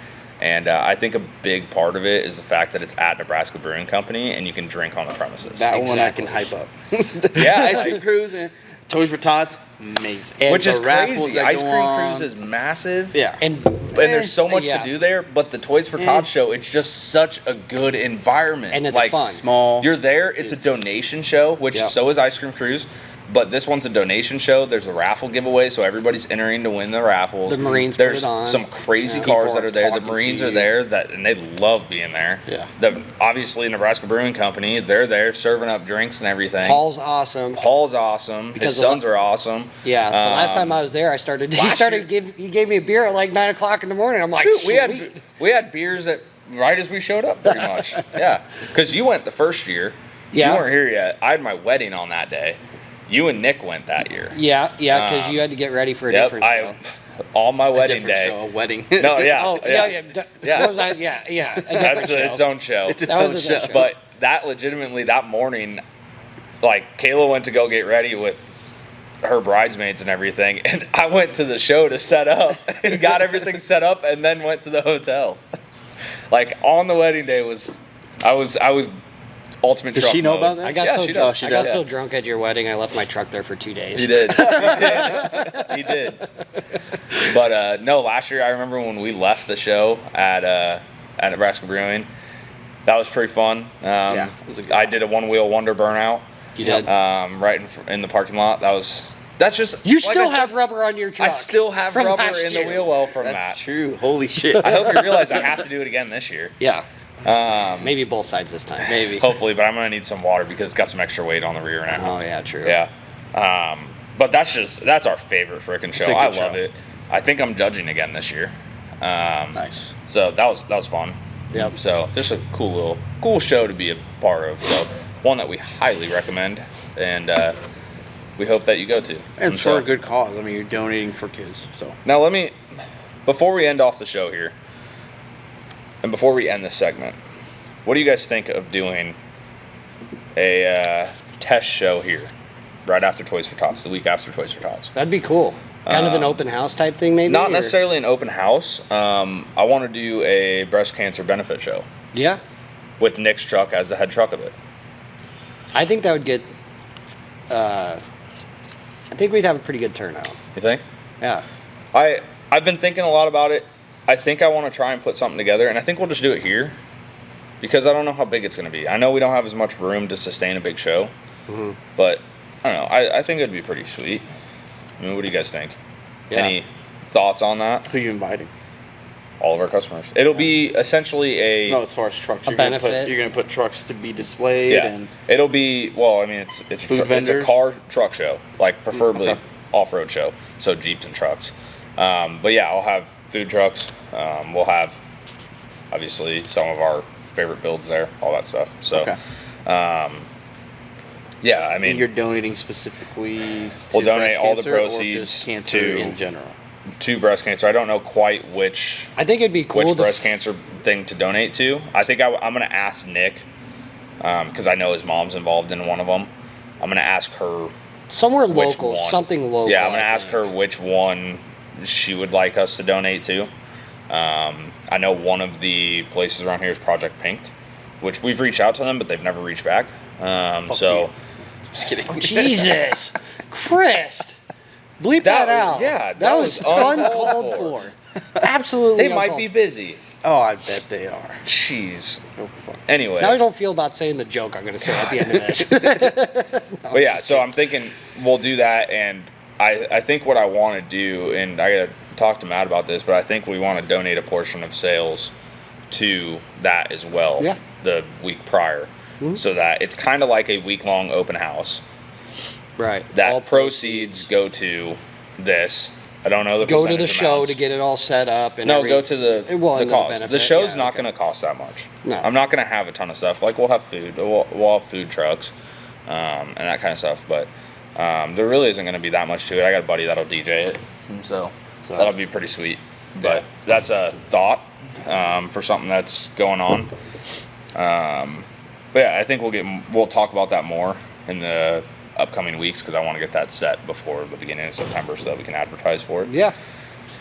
And I think a big part of it is the fact that it's at Nebraska Brewing Company and you can drink on the premises. That one I can hype up. Yeah. Ice Cream Cruise and Toys for Tots, amazing. And which is crazy. that Ice go Cream on. Cruise is massive. Yeah. And there's so much to do there, but the Toys for Tots show, it's just such a good environment. And it's like, fun. Small. You're there, it's a donation show, which so is Ice Cream Cruise. But this one's a donation show. There's a raffle giveaway, so everybody's entering to win the raffles. The Marines There's put it on. some crazy People cars that are are there. The talking Marines to are you. there, and they love being there. Yeah. Obviously, Nebraska Brewing Company, they're there serving up drinks and everything. Paul's awesome. Paul's awesome. Because His sons are awesome. Yeah, the last time I was there, he gave me a beer at like 9 o'clock in the morning. I'm like, shoot, sweet. we had beers right as we showed up, pretty much. Yeah, because you went the first year. Yeah. You weren't here yet. I had my wedding on that day. You and Nick went that year. Yeah, because you had to get ready for a different show. On my wedding day. Show, a wedding. No, yeah. Oh, yeah. What was I? Yeah. A different That's show. its own show. That was a show. But that legitimately, that morning, like, Kayla went to go get ready with her bridesmaids and everything, and I went to the show to set up and got everything set up, and then went to the hotel. Like on the wedding day I was ultimate. Does truck she know mode. about that? I got Yeah, so she drunk. does. I got Yeah. so drunk at your wedding. I left my truck there for 2 days. He did. He did. But no, last year I remember when we left the show at Nebraska Brewing. That was pretty fun. Yeah, it was a good I time. did a one-wheel wonder burnout. You did. Right in the parking lot. That's just. You like still I said, have rubber on your truck. I still have from rubber last in the year. wheel well from That's that. true. Holy shit. I hope you realize I have to do it again this year. Yeah. Um, Maybe both sides this time. Maybe. Hopefully, but I'm gonna need some water because it's got some extra weight on the rear now. Oh yeah, true. Yeah. But that's our favorite frickin' show. It's a good I love show. it. I think I'm judging again this year. Nice. So that was fun. Yep. So just a cool show to be a part of. So one that we highly recommend, and we hope that you go to. And so, for a good cause. I mean, you're donating for kids, so. Now before we end off the show here, and before we end this segment, what do you guys think of doing a test show here, right after Toys for Tots, the week after Toys for Tots? That'd be cool. Kind of an open house type thing, maybe. Not or- necessarily an open house. I want to do a breast cancer benefit show Yeah, with Nick's truck as the head truck of it. I think that would get. I think we'd have a pretty good turnout. You think? Yeah. I've been thinking a lot about it. I think I want to try and put something together, and I think we'll just do it here because I don't know how big it's going to be. I know we don't have as much room to sustain a big show, Mm-hmm. but I don't know. I think it'd be pretty sweet. I mean, what do you guys think? Yeah. Any thoughts on that? Who are you inviting? All of our customers. It'll be essentially a No, as far as trucks. A benefit. You're gonna put trucks to be displayed yeah. and It'll be well. I mean, it's Food it's a vendors? car truck show, like preferably Okay. off-road show, so Jeeps and trucks. But yeah, I'll have food trucks. We'll have obviously some of our favorite builds there, all that stuff. So, Okay. yeah, I mean, you're donating specifically to We'll donate breast all the cancer or proceeds just cancer to- in general. to breast cancer. I don't know quite which I think it'd be cool. which to breast cancer thing to donate to. I think I'm gonna ask Nick because I know his mom's involved in one of them. I'm gonna ask her. somewhere Which local, one? something local. Yeah, I'm gonna I ask think. her which one she would like us to donate to. I know one of the places around here is Project Pinked, which we've reached out to them, but they've never reached back. So you. Just kidding. Oh, Jesus, Christ, bleep that, out. yeah, that was uncalled for. Absolutely. they might be uncalled busy. Oh, I bet they are. Jeez. Oh, fuck. Anyways. for. Now I don't feel about saying the joke I'm going to say at the end of this. But yeah, so I'm thinking we'll do that, and I think what I want to do, and I gotta talk to Matt about this, but I think we want to donate a portion of sales to that as well. Yeah. The week prior, so that it's kind of like a week-long open house. Right. That All proceeds go to this. I don't know the go to the percentage show amounts. to get it all set up. And No, go to the well, the and cost. benefit. The show's Yeah, not okay. going to cost that much. No. I'm not going to have a ton of stuff. Like we'll have food, we'll have food trucks, and that kind of stuff. But there really isn't going to be that much to it. I got a buddy that'll DJ it, so that'll be pretty sweet. But that's a thought for something that's going on. But yeah, I think we'll talk about that more in the upcoming weeks because I want to get that set before the beginning of September so that we can advertise for it. Yeah.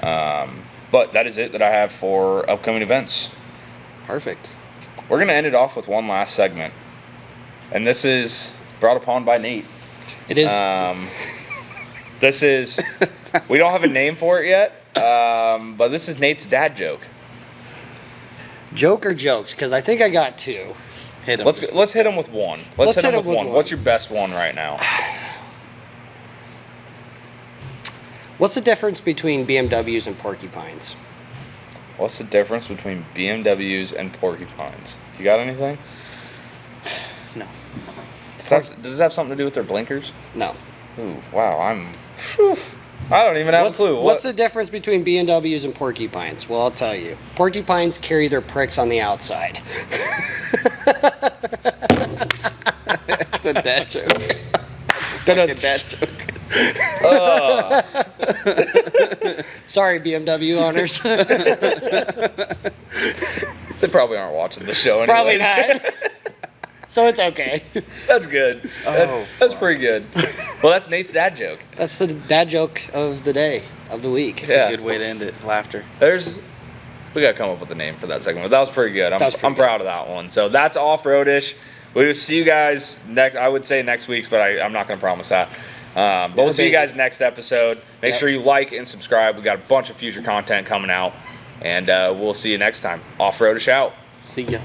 But that is it that I have for upcoming events. Perfect. We're going to end it off with one last segment. And this is brought upon by Nate. It is. This is, we don't have a name for it yet, but this is Nate's dad joke. Joke or jokes? Because I think I got two. Hit 'em. Let's hit him with one. Let's hit him with one. one. What's your best one right now? What's the difference between BMWs and porcupines? What's the difference between BMWs and porcupines? You got anything? No. Does it have something to do with their blinkers? No. Ooh, wow, I don't even have a clue. What's the difference between BMWs and porcupines? Well, I'll tell you. Porcupines carry their pricks on the outside. That's a dad joke. Fucking dad joke. Sorry, BMW owners. They probably aren't watching the show anyways. Probably not. So it's okay. That's good. That's pretty good. Well, that's Nate's dad joke. That's the dad joke of the day, of the week. It's a good way to end it. Laughter. We gotta come up with a name for that segment. But that was pretty good. I'm proud of that one. So that's Off-Roadish. We will see you guys next. I would say next week's, but I'm not gonna promise that. But we'll see you guys next episode. Make sure you like and subscribe. We got a bunch of future content coming out, and we'll see you next time. Off-Roadish out. See ya.